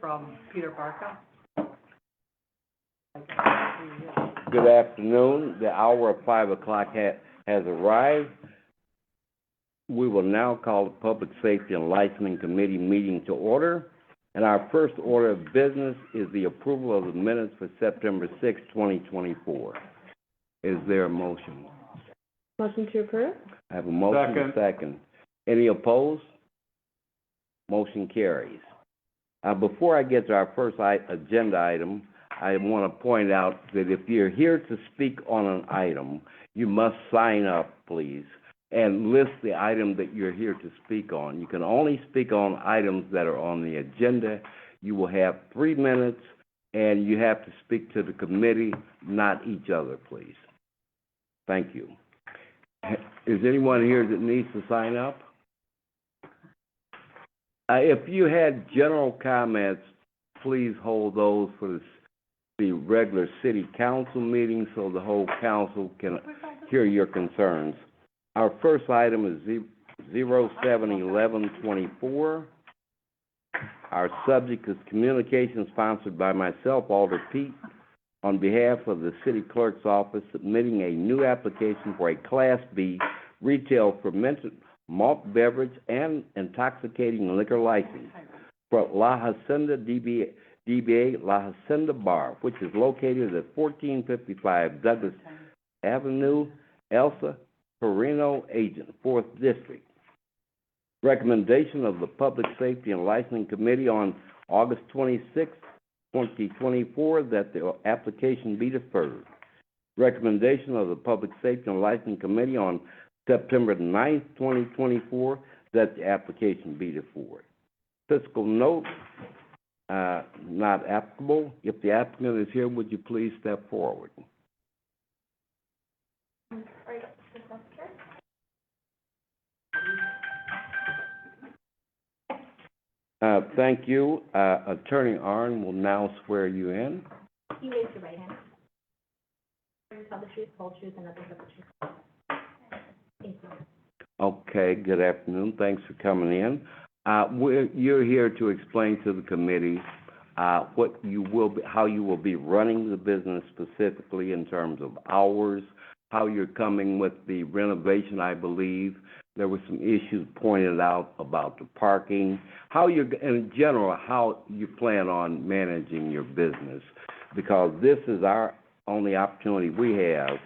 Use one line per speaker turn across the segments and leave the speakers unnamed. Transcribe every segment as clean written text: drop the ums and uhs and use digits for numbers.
from Peter Barca.
Good afternoon. The hour of 5 o'clock has arrived. We will now call the Public Safety and Licensing Committee meeting to order. And our first order of business is the approval of the minutes for September 6, 2024. Is there a motion?
Motion to approve?
I have a motion and a second. Any opposed? Motion carries. Before I get to our first agenda item, I want to point out that if you're here to speak on an item, you must sign up, please, and list the item that you're here to speak on. You can only speak on items that are on the agenda. You will have 3 minutes, and you have to speak to the committee, not each other, please. Thank you. Is anyone here that needs to sign up? If you had general comments, please hold those for the regular city council meeting so the whole council can hear your concerns. Our first item is 07-11-24. Our subject is communication sponsored by myself, Alder Pete, on behalf of the city clerk's office, submitting a new application for a Class B retail fermented malt beverage and intoxicating liquor license for La Hacienda DBA La Hacienda Bar, which is located at 1455 Douglas Avenue, Elsa Perino Agent, 4th District. Recommendation of the Public Safety and Licensing Committee on August 26, 2024, that the application be deferred. Recommendation of the Public Safety and Licensing Committee on September 9, 2024, that the application be deferred. Fiscal note, not applicable. If the applicant is here, would you please step forward? Thank you. Attorney Arn will now swear you in.
You raise your right hand. Tell the truth, whole truth, and nothing but the truth. Thank you.
Okay, good afternoon. Thanks for coming in. You're here to explain to the committee how you will be running the business specifically in terms of hours, how you're coming with the renovation, I believe. There were some issues pointed out about the parking, in general, how you plan on managing your business, because this is our only opportunity we have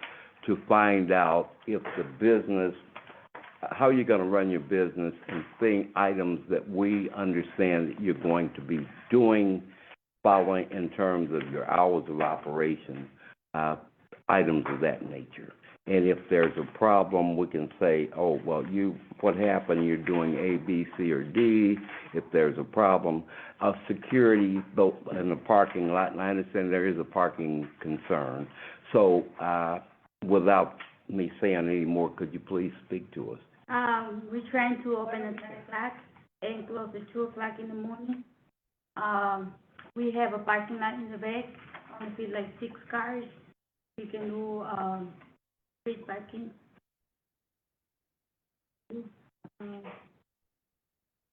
to find out if the business, how you're going to run your business and seeing items that we understand that you're going to be doing, following in terms of your hours of operation, items of that nature. And if there's a problem, we can say, oh, well, what happened? You're doing A, B, C, or D. If there's a problem of security both in the parking lot, and I understand there is a parking concern. So without me saying any more, could you please speak to us?
We're trying to open at 10 o'clock and close at 2 o'clock in the morning. We have a parking lot in the back, only like 6 cars. We can do street parking.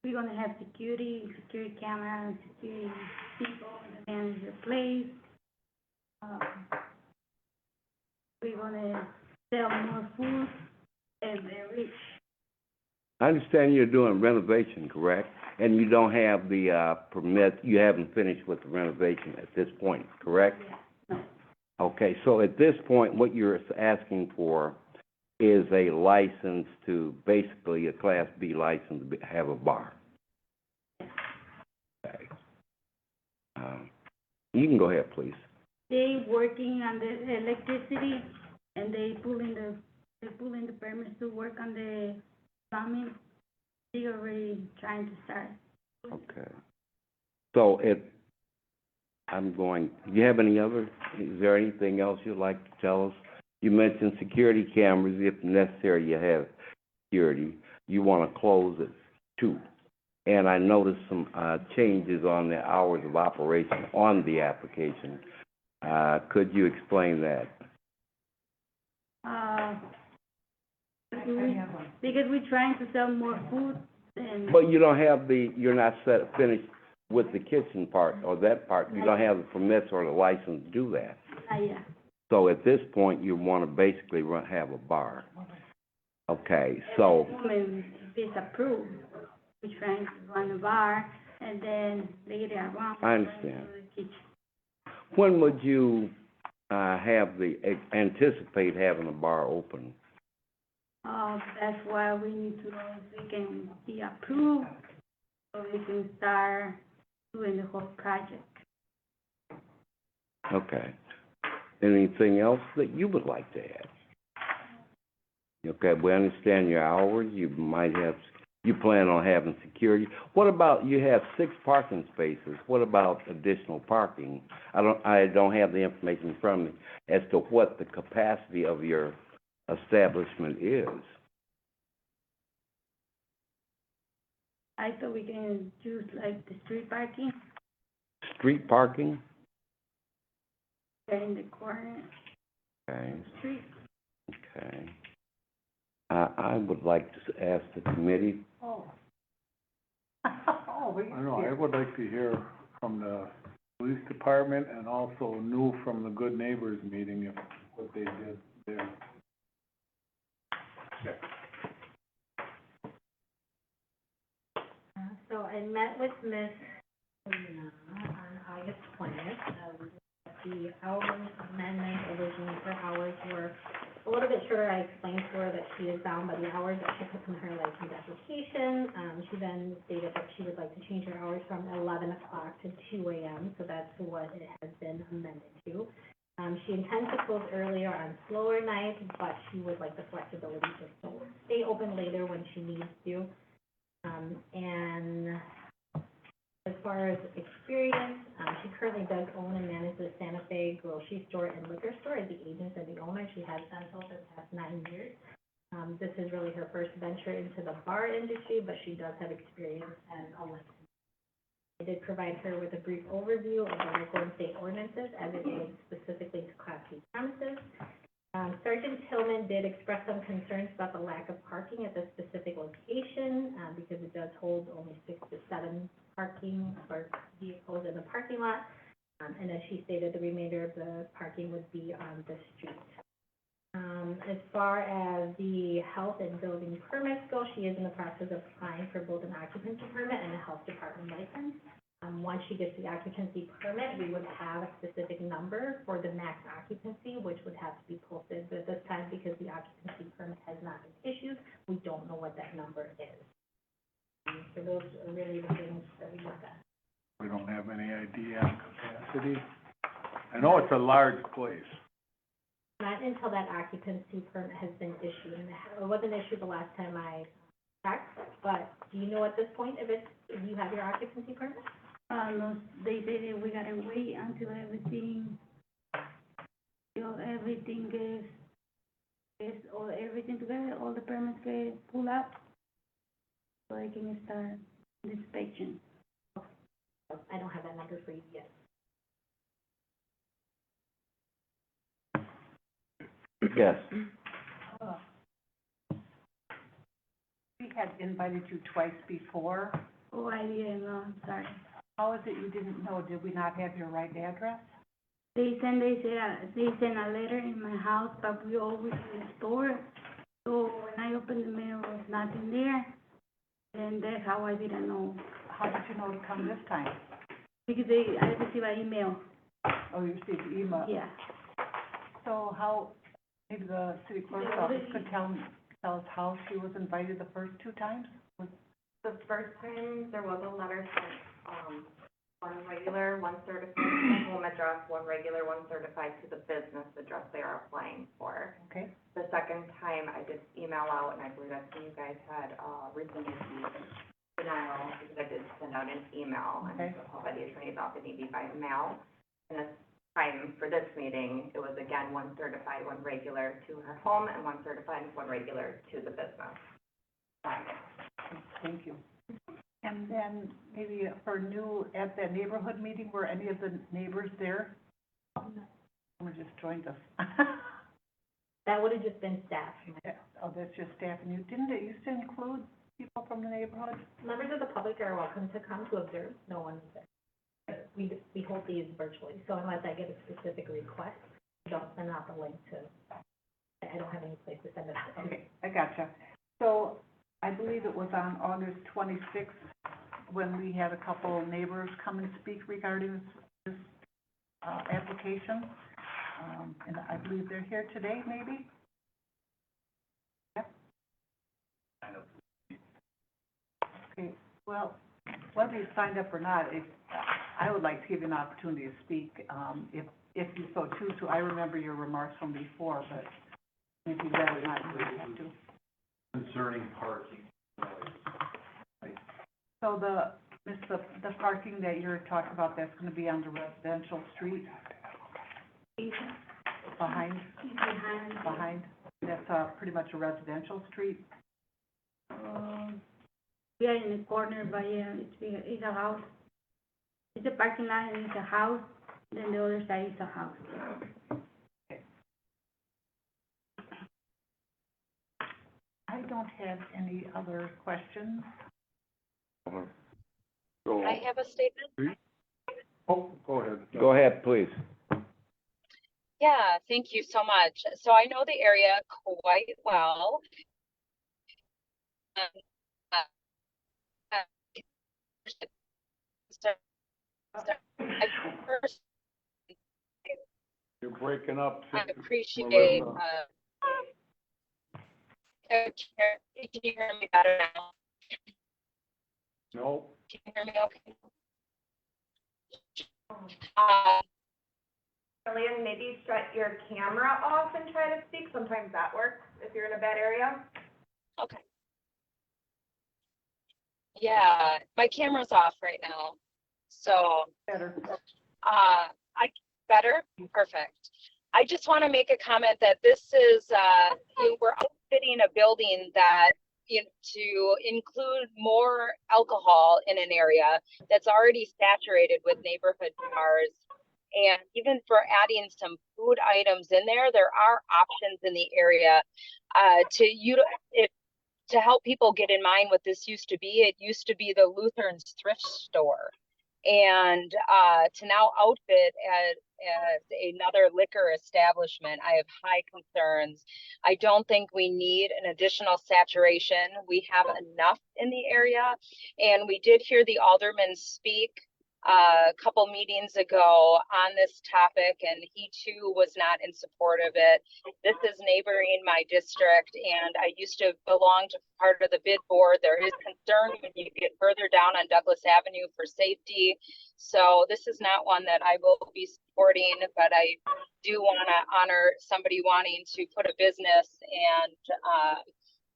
We're going to have security cameras, security people to manage the place. We're going to sell more food and beverage.
I understand you're doing renovation, correct? And you don't have the permit, you haven't finished with the renovation at this point, correct?
Yeah. No.
Okay, so at this point, what you're asking for is a license to, basically a Class B license to have a bar. Okay. You can go ahead, please.
They working on the electricity, and they pull in the permits to work on the plumbing. They already trying to start.
Okay. So do you have is there anything else you'd like to tell us? You mentioned security cameras. If necessary, you have security. You want to close at 2. And I noticed some changes on the hours of operation on the application. Could you explain that?
Because we're trying to sell more food.
But you don't have you're not finished with the kitchen part, or that part, you don't have the permits or the license to do that.
Yeah.
So at this point, you wanna basically have a bar. Okay, so,
If it's approved, we're trying to run a bar, and then later on.
I understand.
we're going to the kitchen.
when would you, anticipate having a bar open?
That's why we need to know if we can be approved, so we can start doing the whole project.
Okay. Anything else that you would like to add? Okay, we understand your hours, you might have, you plan on having security. What about, you have 6 parking spaces, what about additional parking? I don't have the information in front of me as to what the capacity of your establishment is.
I thought we can use like the street parking,
Street parking?
there in the corner
Okay,
street.
okay. I would like to ask the committee,
Oh, I don't know, I would like to hear from the police department and also new from the Good Neighbors meeting, if, what they did there.
So I met with Ms. Luna on August 20th. The hours amendment originally for hours were a little bit shorter. I explained to her that she is bound by the hours that she puts in her license application. She then stated that she would like to change her hours from 11 o'clock to 2 a.m., so that's what it has been amended to. She intends to close earlier on slower nights, but she would like the flexibility to still stay open later when she needs to. And as far as experience, she currently does own and manage the Santa Fe grocery store and liquor store as the agent and the owner. She has done so for the past 9 years. This is really her first venture into the bar industry, but she does have experience and a license. I did provide her with a brief overview of the local and state ordinances as it relates specifically to Class B premises. Sergeant Tillman did express some concerns about the lack of parking at the specific location, because it does hold only 6 to 7 parking for vehicles in the parking lot. And as she stated, the remainder of the parking would be on the street. As far as the health and building permits go, she is in the process of applying for both an occupancy permit and a health department license. Once she gets the occupancy permit, we would have a specific number for the max occupancy, which would have to be posted. But at this time, because the occupancy permit has not been issued, we don't know what that number is. So those are really the things that we look at.
We don't have any idea on capacity. I know it's a large place.
Not until that occupancy permit has been issued. And it wasn't issued the last time I checked, but do you know at this point if you have your occupancy permit?
No, they say that we gotta wait until everything, everything everything together, all the permits get pulled out, so I can start the inspection.
I don't have that number for you yet.
yes.
We had invited you twice before.
Oh, I didn't know, I'm sorry.
How is it you didn't know? Did we not have your right address?
They send a letter in my house, but we always in the store. So when I opened the mail, there was nothing there, and that's how I didn't know.
How did you know to come this time?
Because I received an email,
Oh, you received the email.
yeah.
So how, maybe the city clerk's office could tell us how she was invited the first 2 times?
The first time, there was a letter sent, one regular, one certified to the home address, one regular, one certified to the business address they are applying for.
Okay.
The second time, I did email out, and I believe that's when you guys had, received the denial, because I did send out an email,
Okay.
and so by the attorney's office, it need to be by mail. And this time, for this meeting, it was again, one certified, one regular to her home, and one certified, one regular to the business.
Thank you. And then maybe for new, at that neighborhood meeting, were any of the neighbors there? Someone just joined us.
That would have just been staff.
Oh, that's just staff, and it used to include people from the neighborhood?
Members of the public are welcome to come to observe, no one is there. We hold these virtually, so unless I get a specific request, I don't send out the link to, I don't have any place to send it out to.
Okay, I gotcha. So I believe it was on August 26th when we had a couple neighbors come and speak regarding this application. And I believe they're here today, maybe? Yep. Okay, well, whether you signed up or not, I would like to give you an opportunity to speak, if you so choose to. I remember your remarks from before, but if you'd rather not, you don't have to.
Concerning parking.
So the parking that you're talking about, that's gonna be on the residential street behind, that's, pretty much a residential street?
We are in the corner, but yeah, it's a house. It's a parking lot and it's a house, then the other side is a house.
I don't have any other questions.
So,
I have a statement.
oh, go ahead.
Go ahead, please.
Yeah, thank you so much. So I know the area quite well. I first
You're breaking up.
appreciate,
Melissa.
can you hear me better now?
No,
Can you hear me okay?
Lillian, maybe shut your camera off and try to speak, sometimes that works if you're in a bad area.
Okay. Yeah, my camera's off right now, so.
Better.
Better? Perfect. I just want to make a comment that this is, we're outfitting a building that, to include more alcohol in an area that's already saturated with neighborhood bars. And even for adding some food items in there, there are options in the area, to help people get in mind what this used to be. It used to be the Lutheran's thrift store. And to now outfit as another liquor establishment, I have high concerns. I don't think we need an additional saturation. We have enough in the area. And we did hear the alderman speak a couple meetings ago on this topic, and he too was not in support of it. This is neighboring my district, and I used to belong to part of the bid board. There is concern when you get further down on Douglas Avenue for safety. So this is not one that I will be supporting, but I do want to honor somebody wanting to put a business and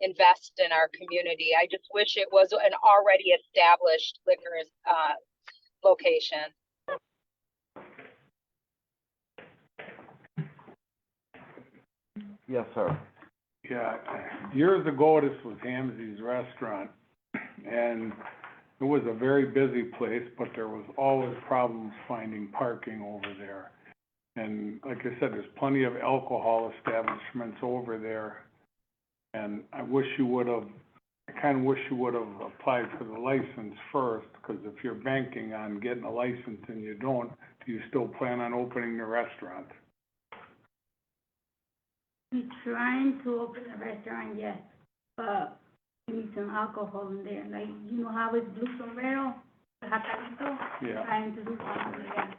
invest in our community. I just wish it was an already established liquor location.
Yes, sir.
yeah, years ago, this was Hamzy's Restaurant, and it was a very busy place, but there was always problems finding parking over there. And like I said, there's plenty of alcohol establishments over there, and I kinda wish you would've applied for the license first, 'cause if you're banking on getting a license and you don't, do you still plan on opening the restaurant?
We're trying to open a restaurant, yes, but we need some alcohol in there, like, you know how it's Blue Sombrero, Jacalito?
Yeah.
Trying to do something, yeah.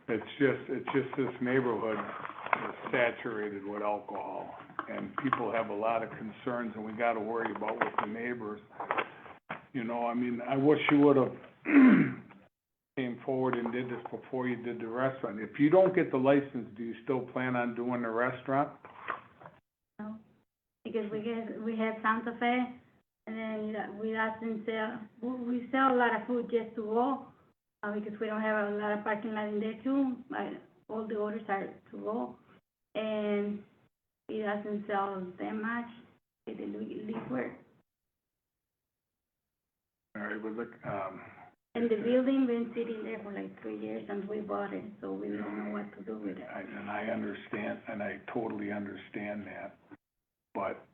It's just this neighborhood is saturated with alcohol, and people have a lot of concerns, and we gotta worry about with the neighbors. You know, I mean, I wish you would've came forward and did this before you did the restaurant. If you don't get the license, do you still plan on doing the restaurant?
No, because we have Santa Fe, and then we doesn't sell, we sell a lot of food just to go, because we don't have a lot of parking lot in there too, but all the orders are to go, and it doesn't sell that much, the liquor.
All right, well, look,
And the building been sitting there for like 3 years, and we bought it, so we don't know what to do with it.
and I understand, and I totally understand that, but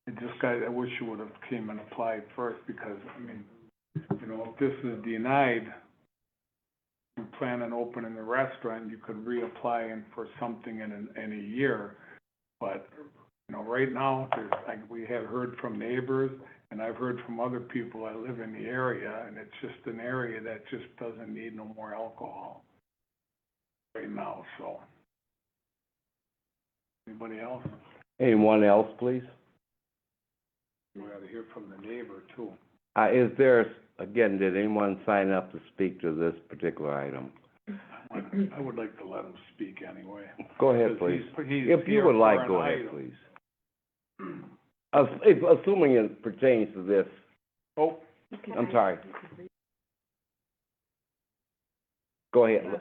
I wish you would've came and applied first, because, I mean, you know, if this is denied, you plan on opening the restaurant, you could reapply and for something in a year. But, you know, right now, we have heard from neighbors, and I've heard from other people that live in the area, and it's just an area that just doesn't need no more alcohol right now, so. Anybody else?
Anyone else, please?
We ought to hear from the neighbor too.
Is there, again, did anyone sign up to speak to this particular item?
I would like to let him speak anyway.
Go ahead,
Because
please.
he's
If you
here
would
for
like,
an
go ahead,
item.
please. Assuming it pertains to this,
Oh,
I'm sorry. Go ahead.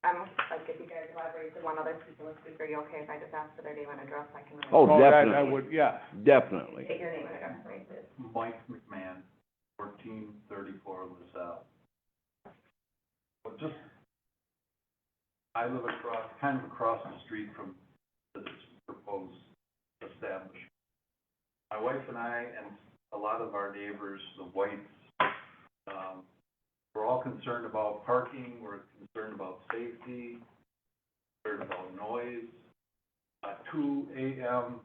I'm, like, if you guys elaborate to one other people to speak, are you okay if I just ask for their name and address? I can.
Oh,
that I
definitely.
would, yeah.
Definitely.
State your name and address for me, please.
Mike McMahon, 1434 LaSalle. But just, I live kind of across the street from this proposed establishment. My wife and I, and a lot of our neighbors, the Whites, we're all concerned about parking, we're concerned about safety, concerned about noise. 2 a.m.,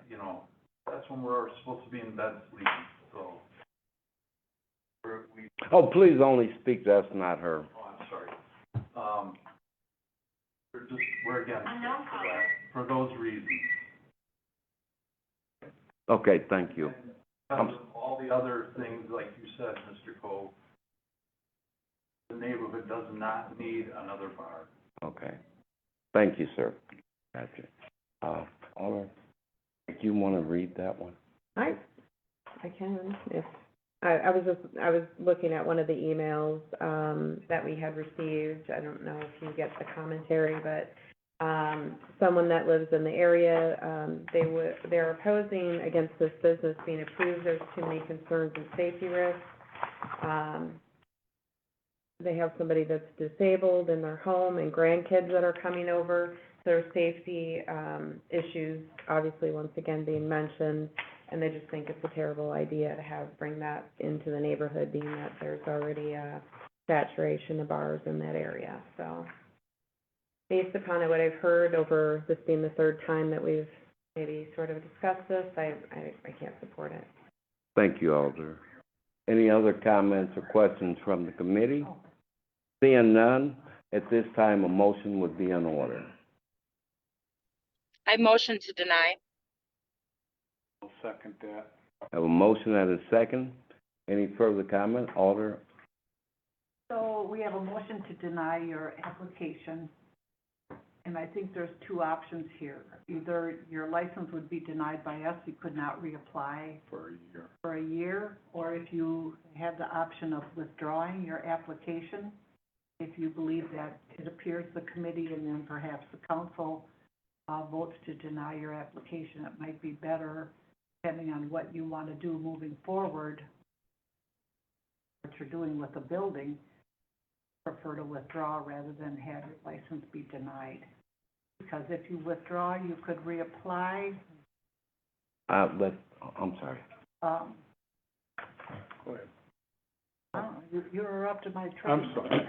you know, that's when we're supposed to be in bed sleeping, so we,
Oh, please only speak to us, not her.
oh, I'm sorry. We're against it for that, for those reasons.
Okay, thank you.
Because of all the other things, like you said, Mr. Cole, the neighborhood does not need another bar.
Okay. Thank you, sir. Gotcha. Alder, do you want to read that one?
I can, if, I was looking at one of the emails, that we had received. I don't know if you get the commentary, but, someone that lives in the area, they're opposing against this business being approved. There's too many concerns and safety risks. They have somebody that's disabled in their home and grandkids that are coming over. There are safety, issues, obviously, once again, being mentioned, and they just think it's a terrible idea to bring that into the neighborhood, being that there's already a saturation of bars in that area, so. Based upon what I've heard over this being the third time that we've maybe sort of discussed this, I can't support it.
Thank you, Alder. Any other comments or questions from the committee? Seeing none, at this time, a motion would be in order.
I motion to deny.
I'll second that.
I have a motion and a second. Any further comment? Alder?
So we have a motion to deny your application, and I think there's two options here. Either your license would be denied by us, you could not reapply for a year, or if you had the option of withdrawing your application, if you believe that it appears the committee and then perhaps the council votes to deny your application, it might be better, depending on what you want to do moving forward, what you're doing with the building, prefer to withdraw rather than have your license be denied. Because if you withdraw, you could reapply.
But, I'm sorry.
Go ahead.
I don't know, you interrupted my train.
I'm sorry.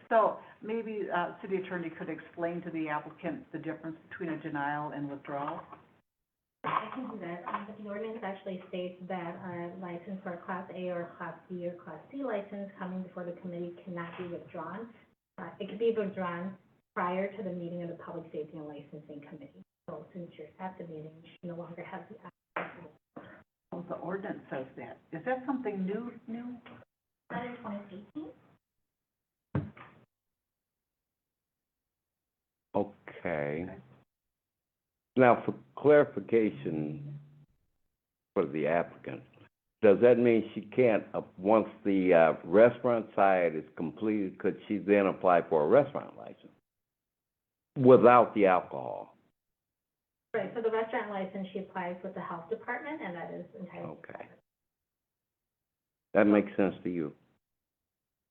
So maybe, city attorney could explain to the applicant the difference between a denial and withdrawal?
I can do that. The ordinance actually states that a license for a Class A or Class B or Class C license coming before the committee cannot be withdrawn. It can be withdrawn prior to the meeting of the Public Safety and Licensing Committee. So since you're at the meeting, you no longer have the access.
Oh, the ordinance says that. Is that something new?
That in 2018?
Okay. Now, for clarification for the applicant, does that mean she can't, once the restaurant side is completed, could she then apply for a restaurant license without the alcohol?
Right, so the restaurant license, she applies with the health department, and that is entirely.
Okay. That makes sense to you?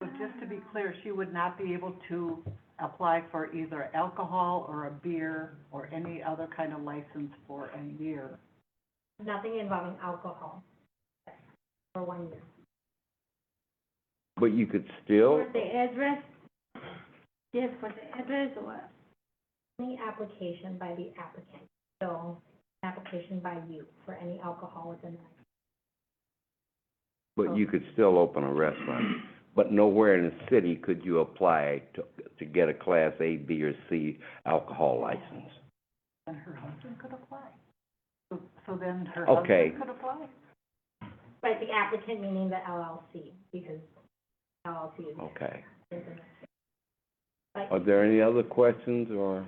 So just to be clear, she would not be able to apply for either alcohol or a beer or any other kind of license for a year.
Nothing involving alcohol for 1 year.
But you could still,
For the address, just for the address or what?
Any application by the applicant, so an application by you for any alcohol within the
but you could still open a restaurant. But nowhere in the city could you apply to get a Class A, B, or C alcohol license.
And her husband could apply. So then her
Okay.
husband could apply?
But the applicant meaning the LLC, because LLC is.
Okay.
But
Are there any other questions or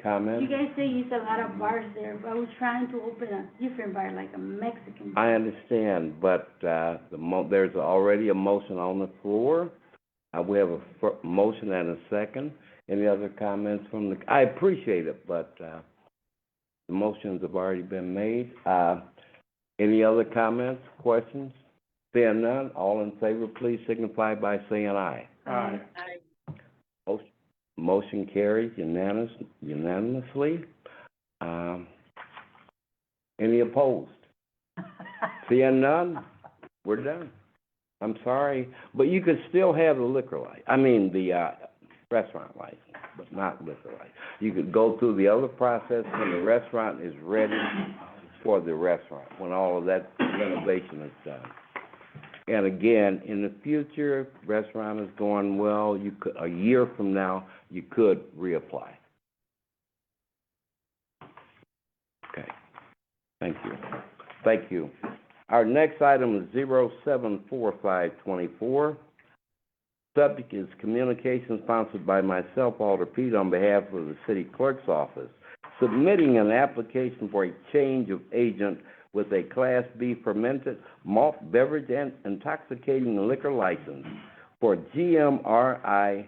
comments?
You guys say you sell a lot of bars there, but I was trying to open a different bar, like a Mexican bar.
I understand, but, there's already a motion on the floor. We have a motion and a second. Any other comments from the, I appreciate it, but, the motions have already been made. Any other comments, questions? Seeing none, all in favor, please signify by saying aye.
Aye.
Motion carries unanimously. Any opposed? Seeing none, we're done. I'm sorry, but you could still have the restaurant license, but not liquor license. You could go through the other process when the restaurant is ready for the restaurant, when all of that renovation is done. And again, in the future, restaurant is going well, you could, a year from now, you could reapply. Okay, thank you. Thank you. Our next item is 074524. Subject is communication sponsored by myself, Alder Pete, on behalf of the city clerk's office, submitting an application for a change of agent with a Class B fermented malt beverage and intoxicating liquor license for GMRI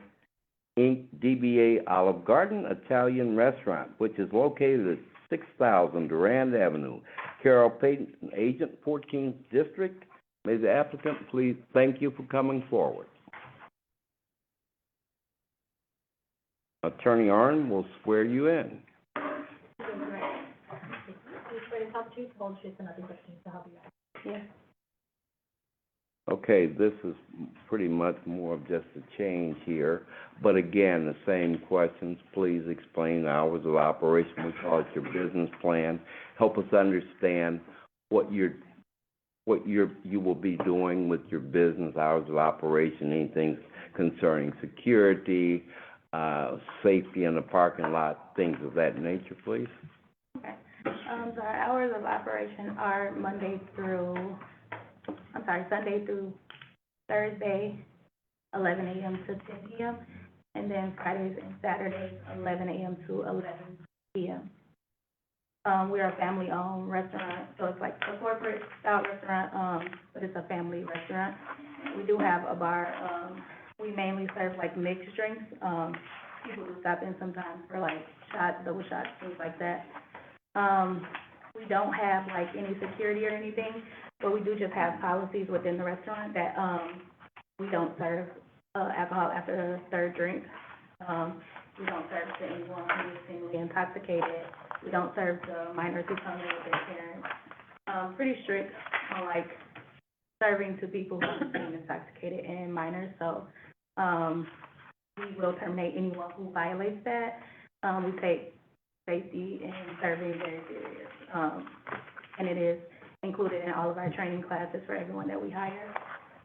Inc., DBA Olive Garden Italian Restaurant, which is located at 6,000 Durand Avenue. Carol Payton, agent, 14th District. May the applicant please, thank you for coming forward. Attorney Arn will swear you in.
You swear to tell the truth, the whole truth, and nothing but the truth, so help you God.
Yes.
Okay, this is pretty much more of just a change here, but again, the same questions. Please explain the hours of operation. We call it your business plan. Help us understand what you will be doing with your business hours of operation, anything concerning security, safety in the parking lot, things of that nature, please.
Okay. So our hours of operation are Sunday through Thursday, 11 a.m. to 10 p.m., and then Fridays and Saturdays, 11 a.m. to 11 p.m. We are a family-owned restaurant, so it's like a corporate-style restaurant, but it's a family restaurant. We do have a bar. We mainly serve like mixed drinks. People do stop in sometimes for like shots, double shots, things like that. We don't have like any security or anything, but we do just have policies within the restaurant that, we don't serve, alcohol after the third drink. We don't serve to anyone who is seemingly intoxicated. We don't serve to minors who come in with their parents. Pretty strict on like serving to people who are being intoxicated and minors, so, we will terminate anyone who violates that. We take safety and serving very serious, and it is included in all of our training classes for everyone that we hire.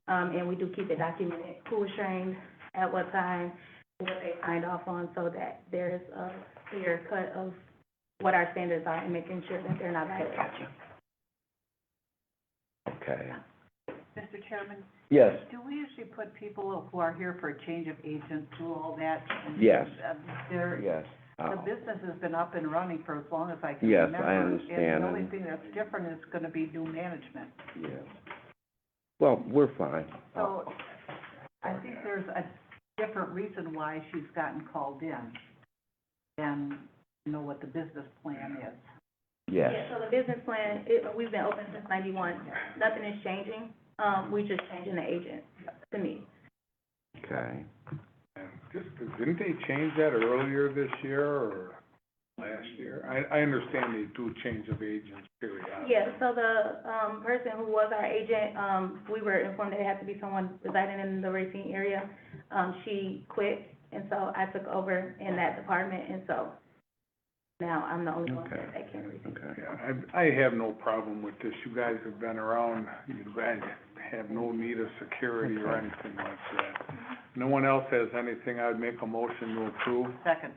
And we do keep it documented, who was trained, at what time, what they signed off on, so that there's a clear cut of what our standards are and making sure that they're not violated.
Gotcha. Okay.
Mr. Chairman,
Yes,
do we usually put people who are here for a change of agent through all that?
Yes.
They're,
yes.
the business has been up and running for as long as I can
Yes,
remember.
I understand,
And the only
and-
thing that's different is gonna be new management.
Yes. Well, we're fine.
So, I think there's a different reason why she's gotten called in than, what the business plan is.
Yes.
Yeah, so the business plan, we've been open since 91. Nothing is changing. We just changing the agent to me.
Okay.
didn't they change that earlier this year or last year? I understand they do change of agents periodically.
Yeah, so the, person who was our agent, we were informed that it had to be someone residing in the Racine area. She quit, and so I took over in that department, and so now I'm the only one
Okay.
that can receive.
Okay.
Yeah, I have no problem with this. You guys have been around, you guys have no need of security or
Okay.
anything like that. No one else has anything, I'd make a motion to approve.
Second.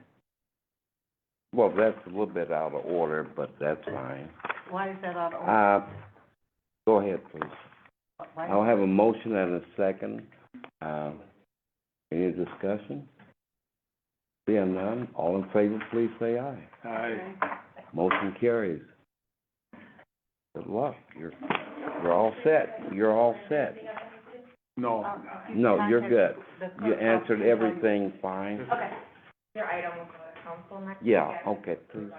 Well, that's a little bit out of order, but that's fine.
Why is that out of order?
Go ahead, please.
Why-
I'll have a motion and a second. Any discussion? Seeing none, all in favor, please say aye.
Aye.
Motion carries. Good luck. You're all set. You're all set.
No,
No, you're good.
The
You
clerk's
answered
office.
everything fine.
Okay. Your item will go to council next week.
Yeah, okay, please.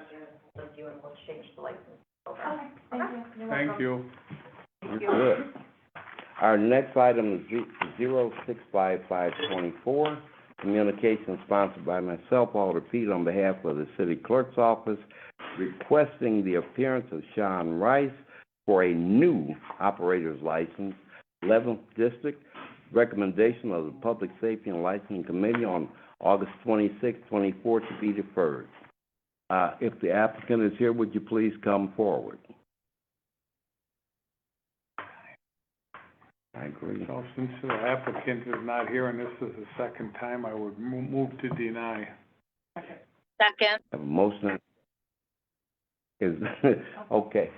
With you and we'll change the license over.
Okay, thank you.
thank you.
You're good. Our next item is 065524, communication sponsored by myself, Alder Pete, on behalf of the city clerk's office, requesting the appearance of Sean Rice for a new operator's license, 11th District, recommendation of the Public Safety and Licensing Committee on August 26, 24, to be deferred. If the applicant is here, would you please come forward? I agree.
So since the applicant is not here and this is the second time, I would move to deny.
Second.
Have a motion. Is, okay.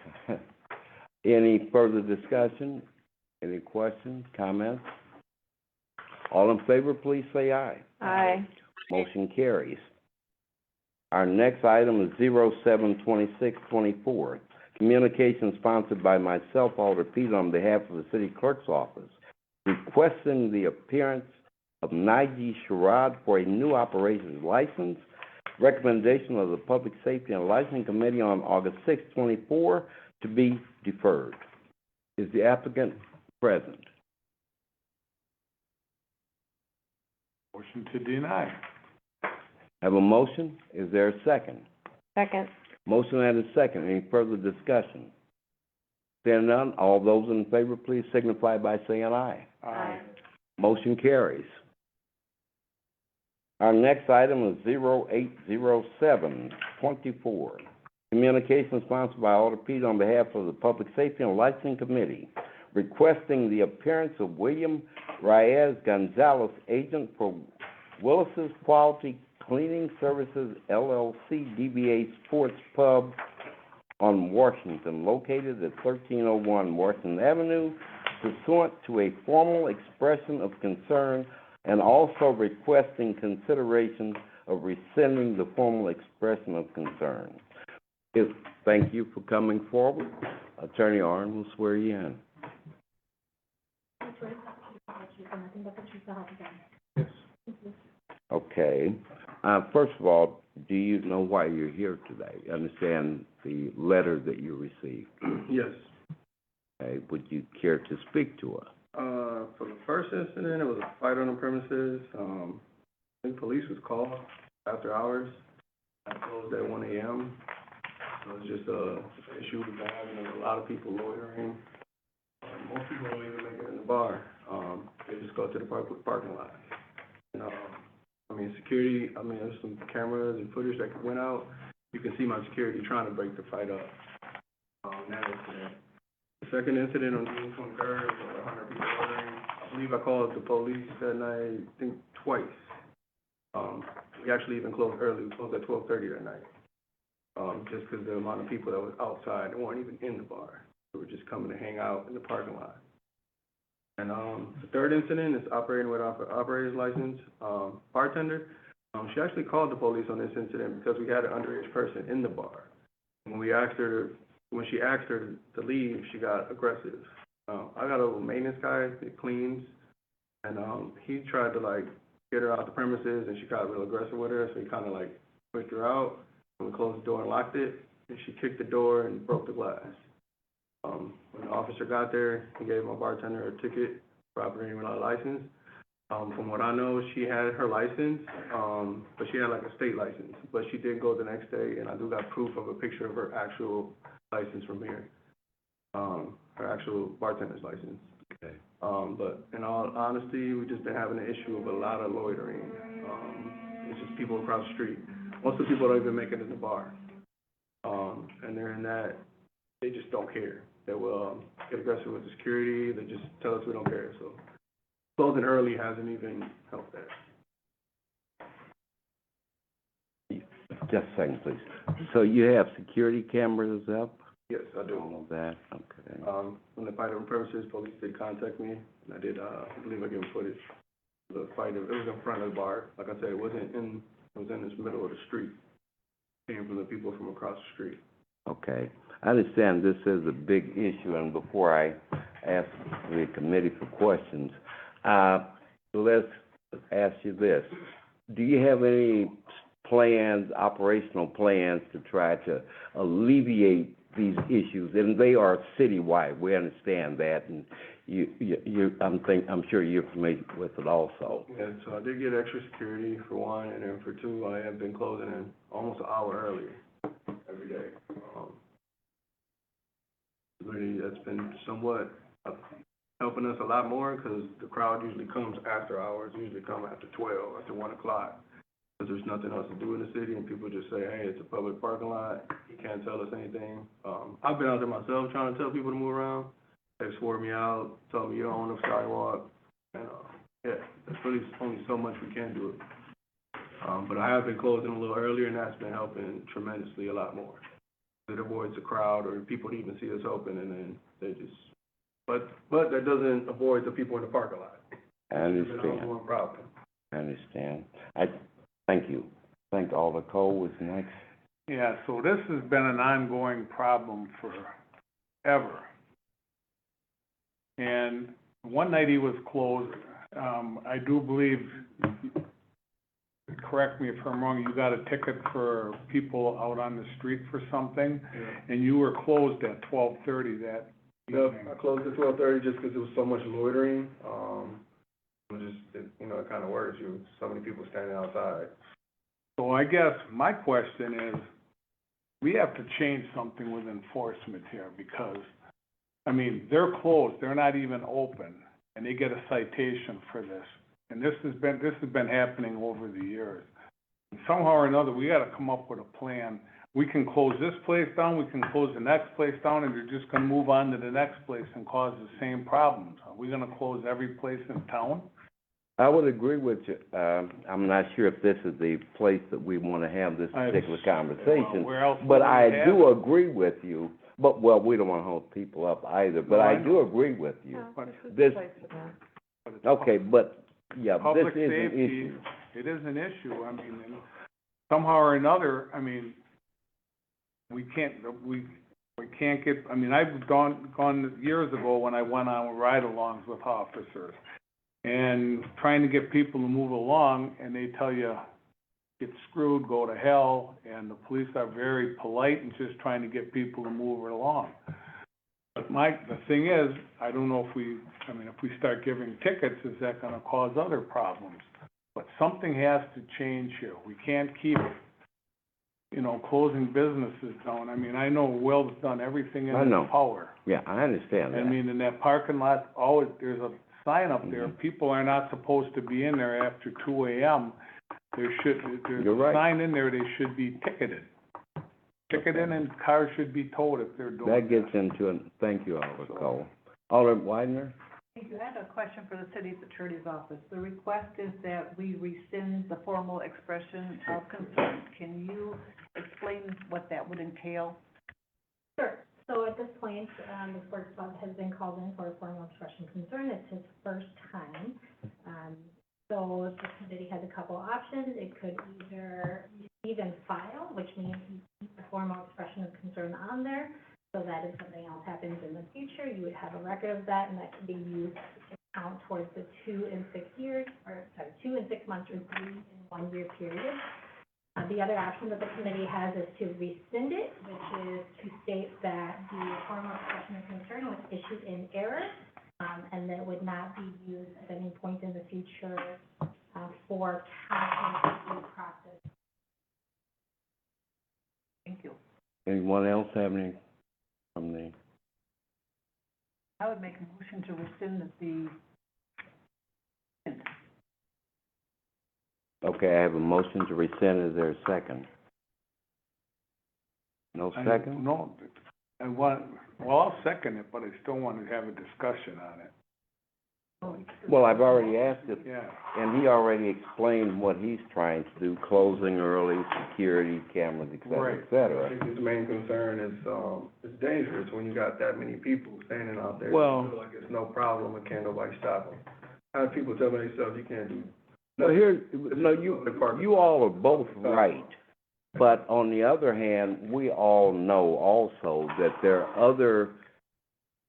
Any further discussion? Any questions, comments? All in favor, please say aye.
Aye.
Motion carries. Our next item is 072624, communication sponsored by myself, Alder Pete, on behalf of the city clerk's office, requesting the appearance of Naji Sherrod for a new operations license, recommendation of the Public Safety and Licensing Committee on August 6, 24, to be deferred. Is the applicant present?
Motion to deny.
Have a motion? Is there a second?
Second.
Motion and a second. Any further discussion? Seeing none, all those in favor, please signify by saying aye.
Aye.
Motion carries. Our next item is 080724, communication sponsored by Alder Pete on behalf of the Public Safety and Licensing Committee, requesting the appearance of William Reyes Gonzalez, agent for Willis's Quality Cleaning Services LLC, DBA Sports Pub on Washington, located at 1301 Washington Avenue, pursuant to a formal expression of concern, and also requesting consideration of rescinding the formal expression of concern. Thank you for coming forward. Attorney Arn will swear you in. Okay. First of all, do you know why you're here today? You understand the letter that you received?
Yes.
Okay. Would you care to speak to us?
For the first incident, it was a fight on the premises. I think police was called after hours. I closed at 1 a.m. So it's just an issue we've been having. There's a lot of people loitering. Most people don't even make it in the bar. They just go to the parking lot. And, security, there's some cameras and footage that went out. You can see my security trying to break the fight up. That incident. The second incident on June 23rd, was 100 people loitering. I believe I called the police that night, I think twice. We actually even closed early. We closed at 12:30 that night. Just because the amount of people that was outside, they weren't even in the bar. They were just coming to hang out in the parking lot. And the third incident is operating without an operator's license. Bartender, she actually called the police on this incident because we had an underage person in the bar. When she asked her to leave, she got aggressive. I got a little maintenance guy that cleans, and he tried to get her out the premises, and she got real aggressive with her, so he kind of pushed her out, and we closed the door and locked it, and she kicked the door and broke the glass. When the officer got there, he gave my bartender a ticket for operating without a license. From what I know, she had her license, but she had like a state license. But she did go the next day, and I do got proof of a picture of her actual license from here. Her actual bartender's license.
Okay.
But in all honesty, we just been having an issue of a lot of loitering. It's just people across the street. Most of the people don't even make it in the bar. And they're in that, they just don't care. They will get aggressive with the security, they just tell us we don't care, so. Closing early hasn't even helped that.
Just a second, please. So you have security cameras up?
Yes, I do.
All of that, okay.
When the fight over premises, police did contact me, and I did, I believe I gave them footage. The fight, it was in front of the bar. Like I said, it was in this middle of the street. Came from the people from across the street.
Okay. I understand this is a big issue, and before I ask the committee for questions, let's ask you this. Do you have any plans, operational plans, to try to alleviate these issues? And they are citywide, we understand that, and I'm sure you're familiar with it also.
Yeah, so I did get extra security for one, and then for two, I have been closing in almost an hour earlier every day. Really, that's been somewhat helping us a lot more, because the crowd usually comes after hours, usually come after 12, after 1 o'clock. Because there's nothing else to do in the city, and people just say, hey, it's a public parking lot, you can't tell us anything. I've been out there myself trying to tell people to move around. They swore me out, told me you don't own the sidewalk, and, yeah, there's really only so much we can do. But I have been closing a little earlier, and that's been helping tremendously a lot more. It avoids the crowd, or people to even see us open, and then they just, but that doesn't avoid the people in the parking lot.
I understand.
It's been an ongoing problem.
I understand. Thank you. Thank Alder Cole was next.
Yeah, so this has been an ongoing problem forever. And one night he was closed, I do believe, correct me if I'm wrong, you got a ticket for people out on the street for something,
Yeah.
and you were closed at 12:30 that
Yep,
evening.
I closed at 12:30 just because there was so much loitering. It kind of worries you, so many people standing outside.
So I guess my question is, we have to change something with enforcement here, because, I mean, they're closed, they're not even open, and they get a citation for this. And this has been happening over the years. Somehow or another, we gotta come up with a plan. We can close this place down, we can close the next place down, and they're just gonna move on to the next place and cause the same problems. Are we gonna close every place in town?
I would agree with you. I'm not sure if this is the place that we want to have this particular conversation,
Where else
but
would we
I
have
do
it?
agree with you. But, well, we don't want to hold people up either, but
No, I
I do
know.
agree with you.
But
This,
but it's
okay, but, yeah, this
public
is an
safety,
issue.
it is an issue. I mean, and somehow or another, I mean, we can't get, I mean, I've gone years ago when I went on ride-alongs with officers, and trying to get people to move along, and they tell you, get screwed, go to hell, and the police are very polite and just trying to get people to move along. But the thing is, I don't know if we start giving tickets, is that gonna cause other problems? But something has to change here. We can't keep, closing businesses down. I mean, I know Will's done everything in
I know.
his power.
Yeah, I understand that.
I mean, in that parking lot, always, there's a sign up there,
Mhm.
people are not supposed to be in there after 2 a.m. There's
You're
a
right.
sign in there, they should be ticketed. Ticketed, and cars should be towed if they're doing
That gets into, thank you, Alder Cole. Alder Widener?
Thank you. I have a question for the city's attorney's office. The request is that we rescind the formal expression of concern. Can you explain what that would entail?
Sure. So at this point, the sports club has been called in for a formal expression of concern. It's his first time. So the committee has a couple options. It could either receive and file, which means you keep the formal expression of concern on there, so that if something else happens in the future, you would have a record of that, and that can be used to count towards the 2 and 6 months or 3 and 1 year period. The other option that the committee has is to rescind it, which is to state that the formal expression of concern was issued in error, and that would not be used at any point in the future, for county process.
Thank you.
Anyone else have any from the,
I would make a motion to rescind the,
okay, I have a motion to rescind. Is there a second? No second?
No, well, I'll second it, but I still want to have a discussion on it.
Well, I've already asked it,
Yeah.
and he already explained what he's trying to do, closing early, security, cameras, et cetera,
Right.
et
I
cetera.
think his main concern is, it's dangerous when you got that many people standing out there.
Well-
You feel like it's no problem and can't nobody stop them. I have people tell me themselves, you can't do.
No, you all are both right. But on the other hand, we all know also that there are other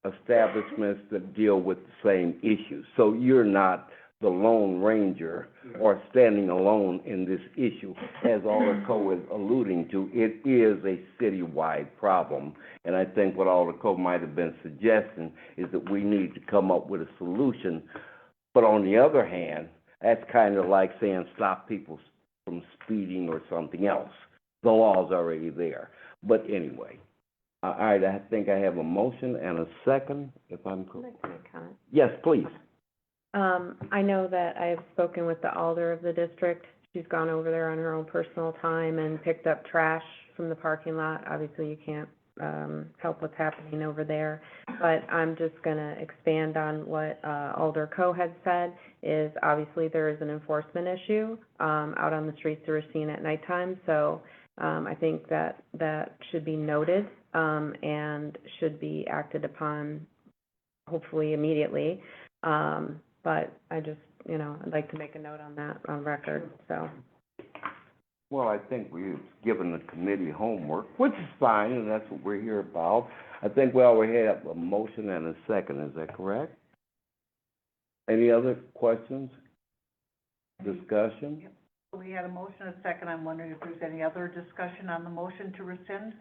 establishments that deal with the same issues. So you're not the lone ranger or standing alone in this issue. As Alderco is alluding to, it is a citywide problem. And I think what Alderco might have been suggesting is that we need to come up with a solution. But on the other hand, that's kind of like saying stop people from speeding or something else. The law's already there. But anyway, all right, I think I have a motion and a second, if I'm
Can
correct.
I comment?
Yes, please.
I know that I have spoken with the alder of the district. She's gone over there on her own personal time and picked up trash from the parking lot. Obviously, you can't, help what's happening over there. But I'm just gonna expand on what, Alder Coe had said, is obviously there is an enforcement issue, out on the streets of Racine at nighttime. So, I think that should be noted, and should be acted upon hopefully immediately. But I just, I'd like to make a note on that on record, so.
Well, I think we've given the committee homework, which is fine, and that's what we're here about. I think we already have a motion and a second, is that correct? Any other questions? Discussion?
we had a motion and a second. I'm wondering if there's any other discussion on the motion to rescind?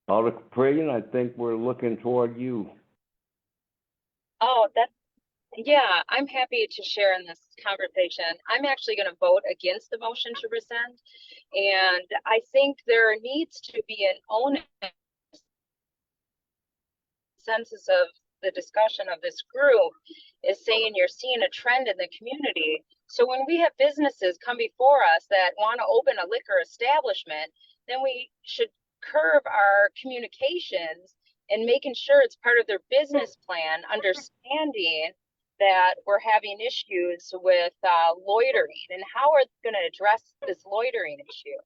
Alder Caprillion, I think we're looking toward you.
Oh, yeah, I'm happy to share in this conversation. I'm actually going to vote against the motion to rescind. And I think there needs to be an onus consensus of the discussion of this group is saying you're seeing a trend in the community. So when we have businesses come before us that want to open a liquor establishment, then we should curb our communications and making sure it's part of their business plan, understanding that we're having issues with loitering and how are they going to address this loitering issue.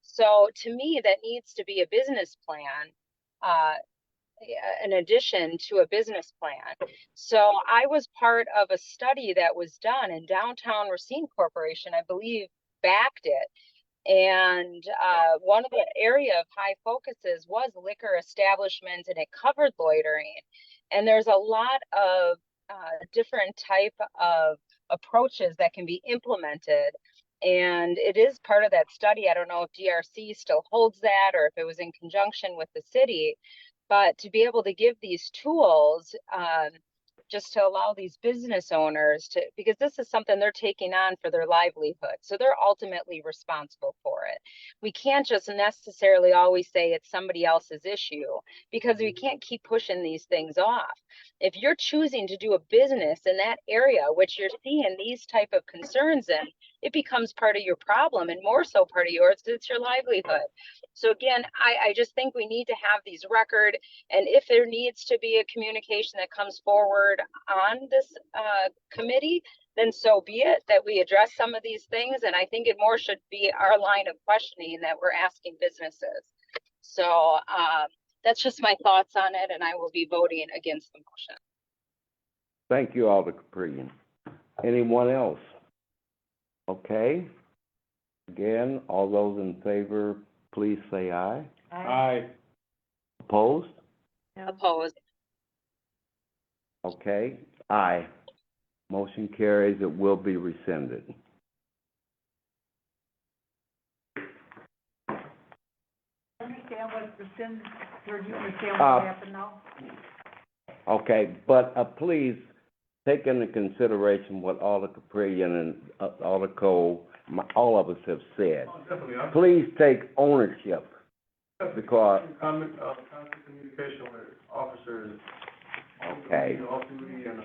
So to me, that needs to be a business plan, in addition to a business plan. So I was part of a study that was done, and Downtown Racine Corporation, I believe, backed it. And one of the area of high focuses was liquor establishments, and it covered loitering. And there's a lot of different type of approaches that can be implemented. And it is part of that study. I don't know if DRC still holds that or if it was in conjunction with the city, but to be able to give these tools, just to allow these business owners to, because this is something they're taking on for their livelihood. So they're ultimately responsible for it. We can't just necessarily always say it's somebody else's issue, because we can't keep pushing these things off. If you're choosing to do a business in that area, which you're seeing these type of concerns in, it becomes part of your problem, and more so part of yours, it's your livelihood. So again, I just think we need to have these record, and if there needs to be a communication that comes forward on this committee, then so be it, that we address some of these things. And I think it more should be our line of questioning that we're asking businesses. So that's just my thoughts on it, and I will be voting against the motion.
Thank you, Alder Caprillion. Anyone else? Okay. Again, all those in favor, please say aye.
Aye.
Opposed?
Opposed.
Okay, aye. Motion carries. It will be rescinded.
Understand what rescind, or do you understand what happened now?
Okay, but, please take into consideration what all the Caprillion and, all the all of us have said.
Oh, definitely, I'm
Please take ownership, because,
constant communication with officers.
okay,
Off duty and,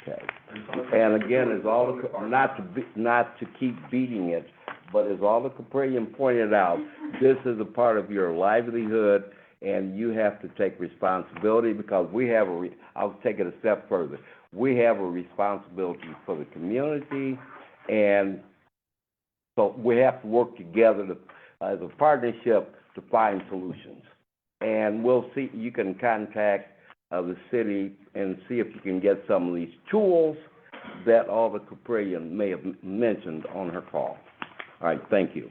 okay.
and.
And again, as all the, not to keep beating it, but as all the Caprillion pointed out, this is a part of your livelihood, and you have to take responsibility, because we have I'll take it a step further. We have a responsibility for the community, and so we have to work together to, as a partnership to find solutions. And we'll see, you can contact, the city and see if you can get some of these tools that Alder Caprillion may have mentioned on her call. All right, thank you.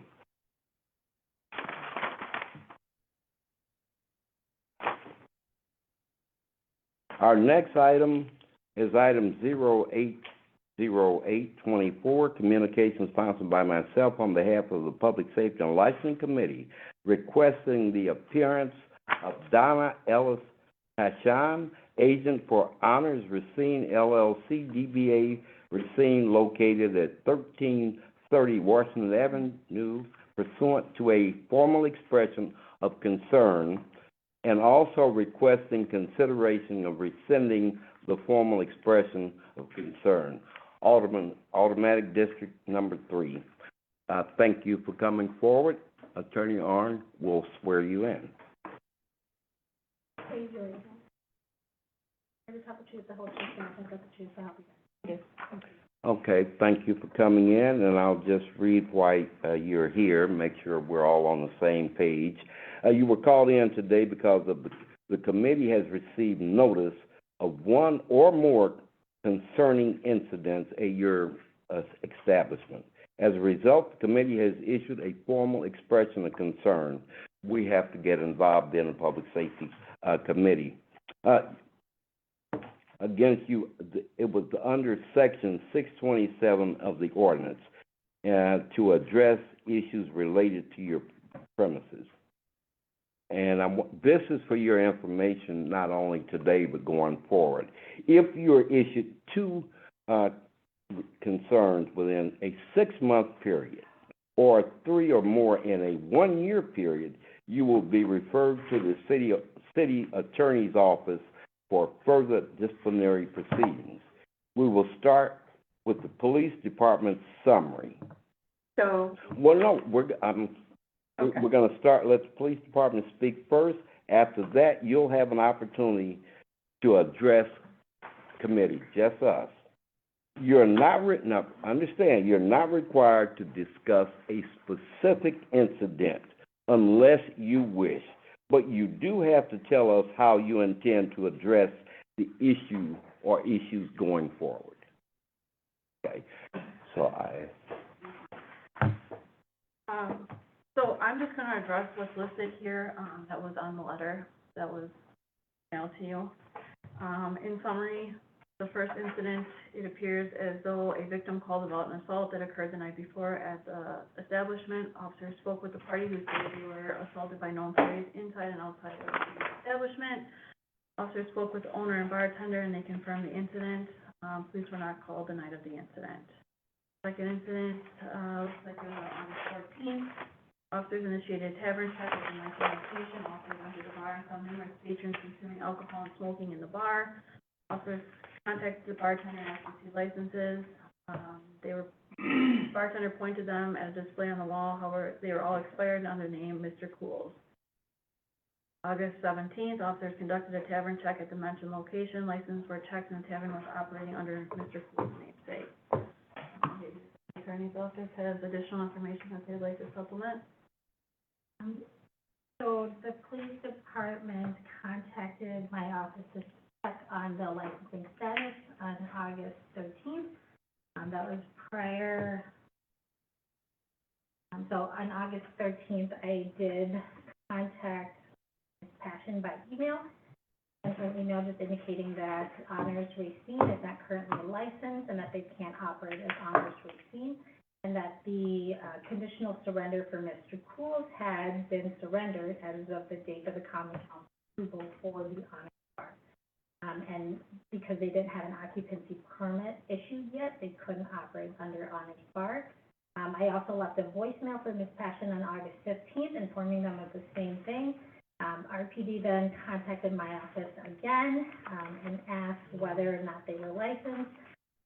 Our next item is item 080824, communication sponsored by myself on behalf of the Public Safety and Licensing Committee, requesting the appearance of Donna Ellis Hashan, agent for Honors Racine LLC, DBA Racine, located at 1330 Washington Avenue, pursuant to a formal expression of concern, and also requesting consideration of rescinding the formal expression of concern. Automatic District Number 3. Thank you for coming forward. Attorney Arn will swear you in.
Raise your right hand. I just have to choose the whole truth, and I think that's the truth, so help you God.
Okay, thank you for coming in, and I'll just read why you're here, make sure we're all on the same page. You were called in today because the committee has received notice of one or more concerning incidents at your establishment. As a result, the committee has issued a formal expression of concern. We have to get involved in a public safety committee. Against you, it was under section 627 of the ordinance to address issues related to your premises. And this is for your information, not only today, but going forward. If you're issued two concerns within a 6-month period, or 3 or more in a 1-year period, you will be referred to the city attorney's office for further disciplinary proceedings. We will start with the police department's summary.
So,
Well, no, we're going to start, let the police department speak first. After that, you'll have an opportunity to address committee, just us. You're not understand, you're not required to discuss a specific incident unless you wish. But you do have to tell us how you intend to address the issue or issues going forward. Okay, so
So I'm just gonna address what's listed here, that was on the letter that was mailed to you. In summary, the first incident, it appears as though a victim called about an assault that occurred the night before at the establishment. Officers spoke with the party who stated they were assaulted by known parties inside and outside of the establishment. Officers spoke with the owner and bartender, and they confirmed the incident. Police were not called the night of the incident. Second incident, looks like on the 14th. Officers initiated a tavern check at the mentioned location. Officers entered the bar and found numerous patrons consuming alcohol and smoking in the bar. Officers contacted the bartender and asked to see licenses. Bartender pointed them at a display on the wall. However, they were all expired under the name Mr. Cools. August 17th, officers conducted a tavern check at the mentioned location. Licenses were checked and the tavern was operating under Mr. Cools' namesake. The attorney's office has additional information that they'd like to supplement.
So the police department contacted my office to check on the licensing status on August 13th. That was prior. So on August 13th, I did contact Ms. Passion by email. Sent her an email just indicating that Honors Racine is not currently licensed and that they can't operate as Honors Racine, and that the conditional surrender for Mr. Cools had been surrendered as of the date of the common council approval for the Honors Bar. had an occupancy permit issued yet. They couldn't operate under Honors Bar. I also left a voicemail for Ms. Passion on August 15th, informing them of the same thing. RPD then contacted my office again, and asked whether or not they were licensed.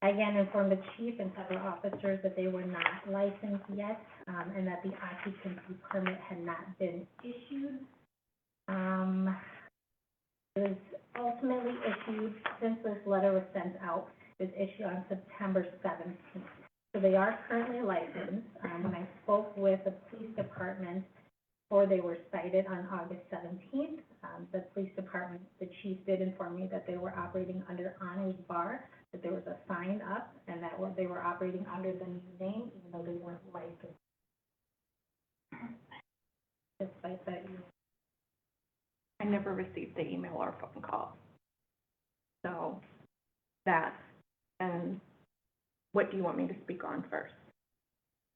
I again informed the chief and several officers that they were not licensed yet, and that the occupancy permit had not been issued. It was ultimately issued, since this letter was sent out, it was issued on September 17th. So they are currently licensed. When I spoke with the police department before they were cited on August 17th, the police department, the chief did inform me that they were operating under Honors Bar, that there was a sign up, and that they were operating under the new name, even though they weren't licensed. Despite that,
I never received the email or phone call. So, that, and what do you want me to speak on first?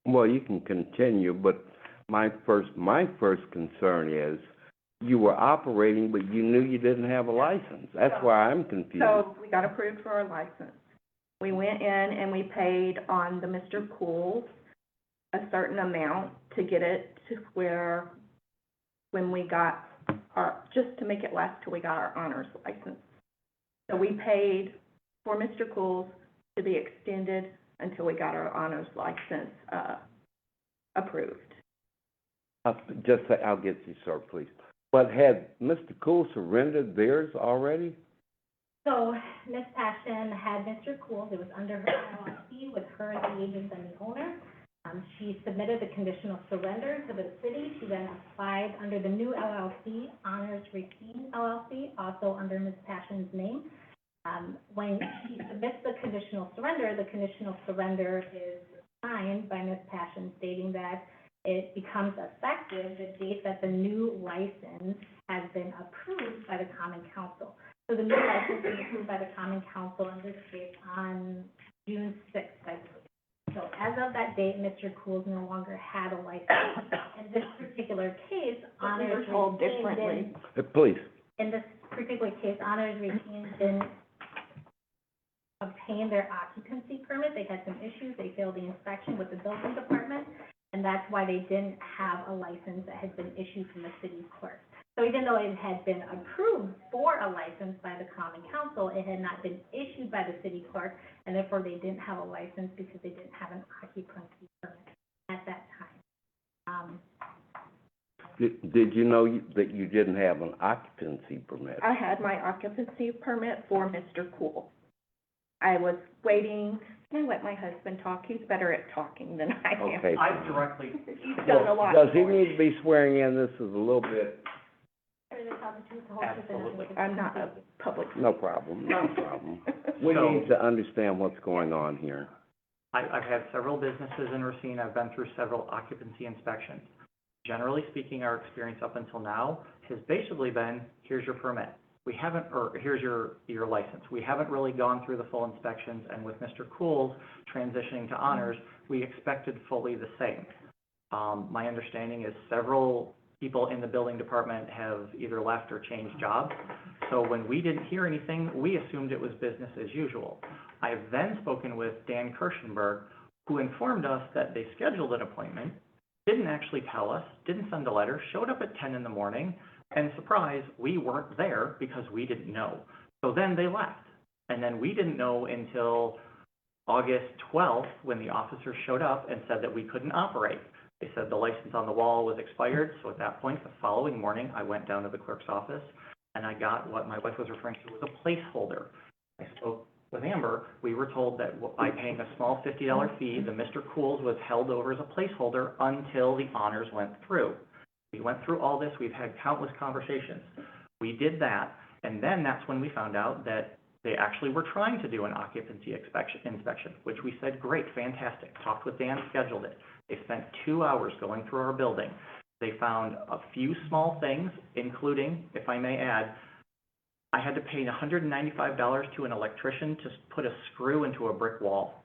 Well, you can continue, but my first concern is you were operating, but you knew you didn't have a license. That's why I'm confused.
So, we got approved for our license. We went in and we paid on the Mr. Cool's a certain amount to get it to where, when we got our, just to make it last till we got our honors license. So we paid for Mr. Cool's to be extended until we got our honors license, approved.
I'll get you, sir, please. But had Mr. Cool surrendered theirs already?
so Ms. Passion had Mr. Cool, it was under her LLC with her as the agent and the owner. She submitted the conditional surrender to the city. She then applied under the new LLC, Honors Racine LLC, also under Ms. Passion's name. When she submits the conditional surrender is signed by Ms. Passion, stating that it becomes effective the date that the new license has been approved by the Common Council. So the new license was approved by the Common Council in this case on June 6th, I believe. So as of that date, Mr. Cool no longer had a license. In this particular case, Honors
told
Racine
differently.
didn't,
Please.
in this particular case, Honors Racine didn't obtain their occupancy permit. They had some issues. They failed the inspection with the building department, and that's why they didn't have a license that had been issued from the city clerk. So even though it had been approved for a license by the Common Council, it had not been issued by the city clerk, and therefore they didn't have a license because they didn't have an occupancy permit at that time.
Did you know that you didn't have an occupancy permit?
I had my occupancy permit for Mr. Cool. I was waiting, can I let my husband talk? He's better at talking than I am.
Okay.
I've directly,
He's done a lot
Does he
for me.
need to be swearing in? This is a little bit,
absolutely.
I'm not a public.
no problem. We
So-
need to understand what's going on here.
I've had several businesses in Racine, I've been through several occupancy inspections. Generally speaking, our experience up until now has basically been, here's your permit. We haven't, or here's your license. We haven't really gone through the full inspections, and with Mr. Cool's transitioning to honors, we expected fully the same. My understanding is several people in the building department have either left or changed jobs. So when we didn't hear anything, we assumed it was business as usual. I've then spoken with Dan Kirschenberg, who informed us that they scheduled an appointment, didn't actually tell us, didn't send a letter, showed up at 10 in the morning, and surprise, we weren't there because we didn't know. So then they left. And then we didn't know until August 12th, when the officers showed up and said that we couldn't operate. They said the license on the wall was expired, so at that point, the following morning, I went down to the clerk's office, and I got what my wife was referring to as a placeholder. I spoke with Amber. We were told that by paying a small $50 fee, the Mr. Cool's was held over as a placeholder until the honors went through. We went through all this. We've had countless conversations. We did that, and then that's when we found out that they actually were trying to do an occupancy inspection, which we said, great, fantastic. Talked with Dan, scheduled it. They spent 2 hours going through our building. They found a few small things, including, if I may add, I had to pay $195 to an electrician to put a screw into a brick wall.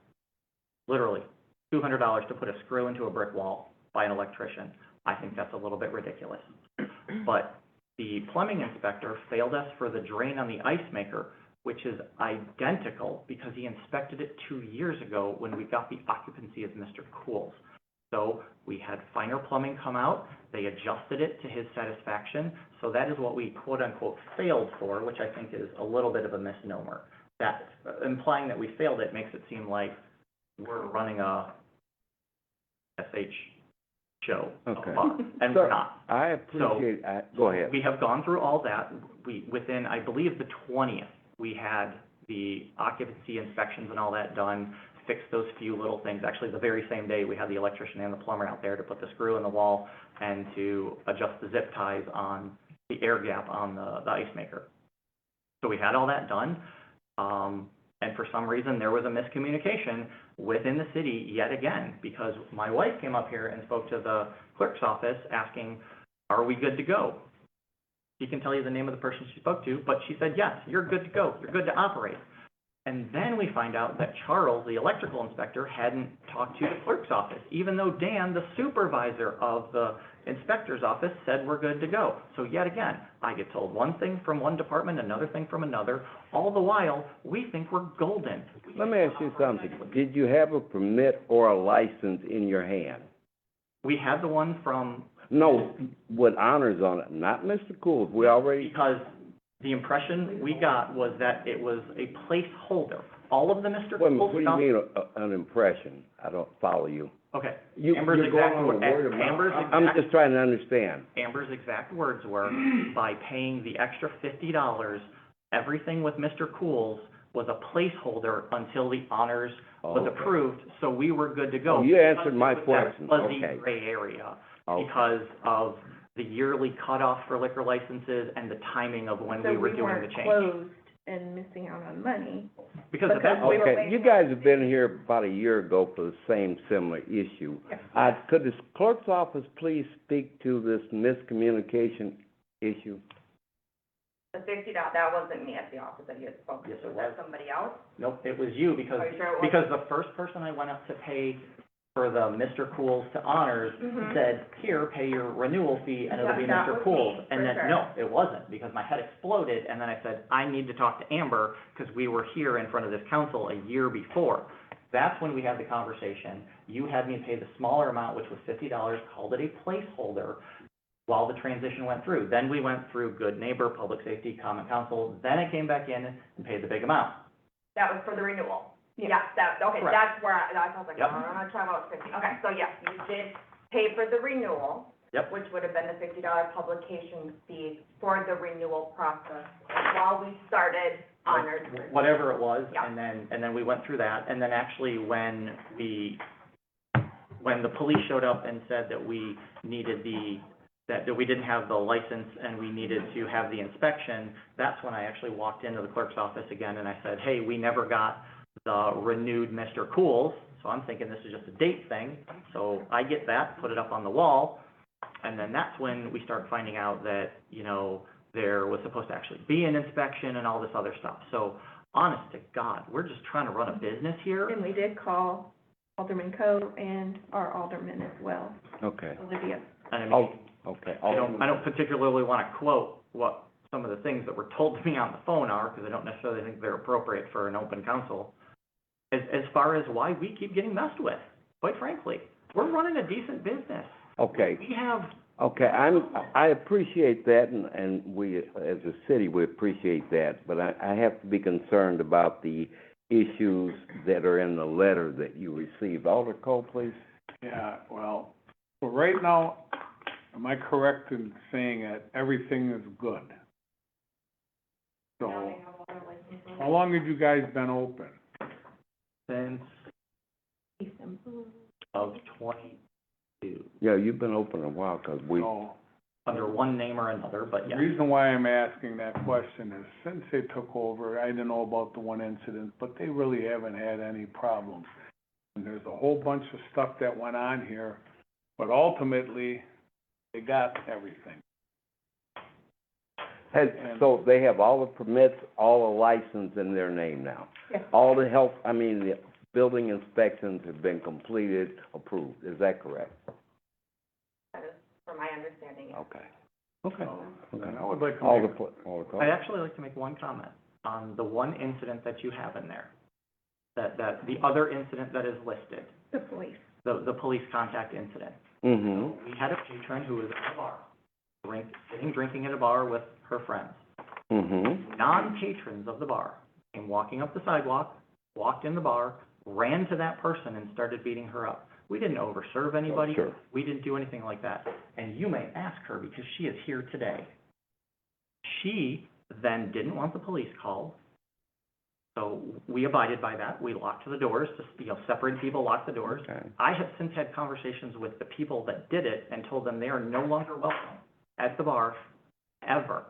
Literally, $200 to put a screw into a brick wall by an electrician. I think that's a little bit ridiculous. But the plumbing inspector failed us for the drain on the ice maker, which is identical because he inspected it 2 years ago when we got the occupancy as Mr. Cool's. So we had Finer Plumbing come out, they adjusted it to his satisfaction, so that is what we quote-unquote failed for, which I think is a little bit of a misnomer. That, implying that we failed it makes it seem like we're running a SH show of a
Okay.
bar, and
So,
we're not.
I appreciate, go ahead.
We have gone through all that. Within, I believe, the 20th, we had the occupancy inspections and all that done, fixed those few little things. Actually, the very same day, we had the electrician and the plumber out there to put the screw in the wall and to adjust the zip ties on the air gap on the ice maker. So we had all that done. And for some reason, there was a miscommunication within the city yet again, because my wife came up here and spoke to the clerk's office asking, are we good to go? She can tell you the name of the person she spoke to, but she said, yes, you're good to go. You're good to operate. And then we find out that Charles, the electrical inspector, hadn't talked to the clerk's office, even though Dan, the supervisor of the inspector's office, said we're good to go. So yet again, I get told one thing from one department, another thing from another. All the while, we think we're golden.
Let me ask you something. Did you have a permit or a license in your hand?
We had the one from,
No, with honors on it, not Mr. Cool's. We already,
because the impression we got was that it was a placeholder. All of the Mr.
wait a minute,
Cool
what do you
stuff.
mean, an impression? I don't follow you.
Okay.
You-
Amber's
you're going
exact,
on the word of mouth. I'm just trying to understand.
Amber's exact words were, by paying the extra $50, everything with Mr. Cool's was a placeholder until the honors was
Okay.
approved, so we were good to go.
Oh, you answered my
Because it was that
question.
fuzzy
Okay.
gray area,
Okay.
because of the yearly cutoff for liquor licenses and the timing of when we were doing the change.
closed and missing out on money.
Because of that,
we were
Okay,
waiting
you guys have been here about a year ago for the same similar issue. Could the clerk's office please speak to this miscommunication issue?
The $50, that wasn't me at the office that you had spoken to.
Yes, it
Was that
was.
somebody else?
Nope, it was you, because,
Are you sure it
because the first person I went up to pay for the Mr. Cool's to honors
Mhm.
said, here, pay your renewal fee, and it'll be
That
Mr.
was
Cool's.
me,
And
for
then,
sure.
no, it wasn't, because my head exploded, and then I said, I need to talk to Amber, because we were here in front of this council a year before. That's when we had the conversation. You had me pay the smaller amount, which was $50, called it a placeholder, while the transition went through. Then we went through Good Neighbor, Public Safety, Common Council, then it came back in and paid the big amount.
That was for the renewal?
Yeah.
Yes, that, okay,
Correct.
that's where I was like,
Yep.
I'm not talking about 50. Okay, so yes, you did pay for the renewal.
Yep.
Which would have been the $50 publication fee for the renewal process while we started honors.
Whatever it was,
Yeah.
and then we went through that, and then actually when the police showed up and said that we needed that we didn't have the license and we needed to have the inspection, that's when I actually walked into the clerk's office again and I said, hey, we never got the renewed Mr. Cool's, so I'm thinking this is just a date thing, so I get that, put it up on the wall, and then that's when we start finding out that, you know, there was supposed to actually be an inspection and all this other stuff. So, honest to God, we're just trying to run a business here.
And we did call Alderman Coe and our alderman as well,
Okay.
Olivia.
And I mean,
Oh, okay.
I don't particularly want to quote what some of the things that were told to me on the phone are, because I don't necessarily think they're appropriate for an open council. As far as why we keep getting messed with, quite frankly. We're running a decent business.
Okay.
We have,
Okay, I appreciate that, and we, as a city, we appreciate that, but I have to be concerned about the issues that are in the letter that you received. Alder Cole, please.
Yeah, well, right now, am I correct in saying that everything is good? So, how long have you guys been open?
since
December.
of 22,
Yeah, you've been open a while, 'cause we,
So,
under one name or another, but
the
yes.
reason why I'm asking that question is since they took over, I didn't know about the one incident, but they really haven't had any problems. And there's a whole bunch of stuff that went on here, but ultimately, they got everything.
so they have all the permits, all the license in their name now?
Yes.
All the the building inspections have been completed, approved, is that correct?
That is, from my understanding, yes.
Okay. Okay.
So, then I would like to
Alder,
make,
Alder Cole?
I'd actually like to make one comment. on the one incident that you have in there, that the other incident that is listed,
The police.
the police contact incident.
Mm-hmm.
We had a patron who was at a bar, drinking at a bar with her friends.
Mm-hmm.
Non-patrons of the bar came walking up the sidewalk, walked in the bar, ran to that person and started beating her up. We didn't overserve anybody.
Sure.
We didn't do anything like that. And you may ask her, because she is here today. She then didn't want the police called. So we abided by that. We locked the doors, separated people, locked the doors.
Okay.
I have since had conversations with the people that did it and told them they are no longer welcome at the bar, ever.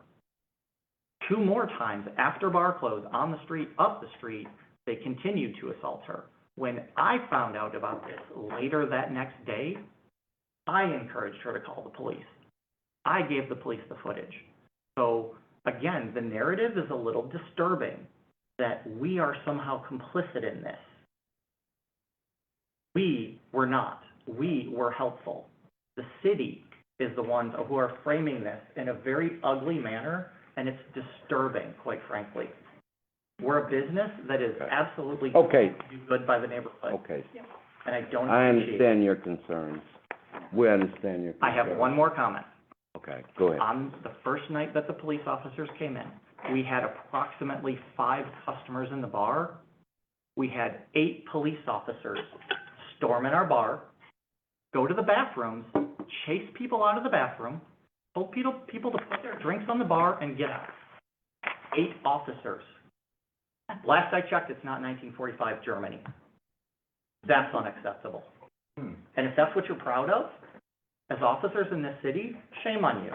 2 more times after bar close, on the street, up the street, they continued to assault her. When I found out about this later that next day, I encouraged her to call the police. I gave the police the footage. So, again, the narrative is a little disturbing that we are somehow complicit in this. We were not. We were helpful. The city is the ones who are framing this in a very ugly manner, and it's disturbing, quite frankly. We're a business that is absolutely
Okay.
do good by the neighborhood,
Okay.
and I don't
I
appreciate it.
understand your concerns. We understand your
I
concerns.
have one more comment.
Okay, go ahead.
On the first night that the police officers came in, we had approximately 5 customers in the bar. We had 8 police officers storm in our bar, go to the bathrooms, chase people out of the bathroom, told people to put their drinks on the bar and get out. 8 officers. Last I checked, it's not 1945 Germany. That's unacceptable. And if that's what you're proud of, as officers in this city, shame on you.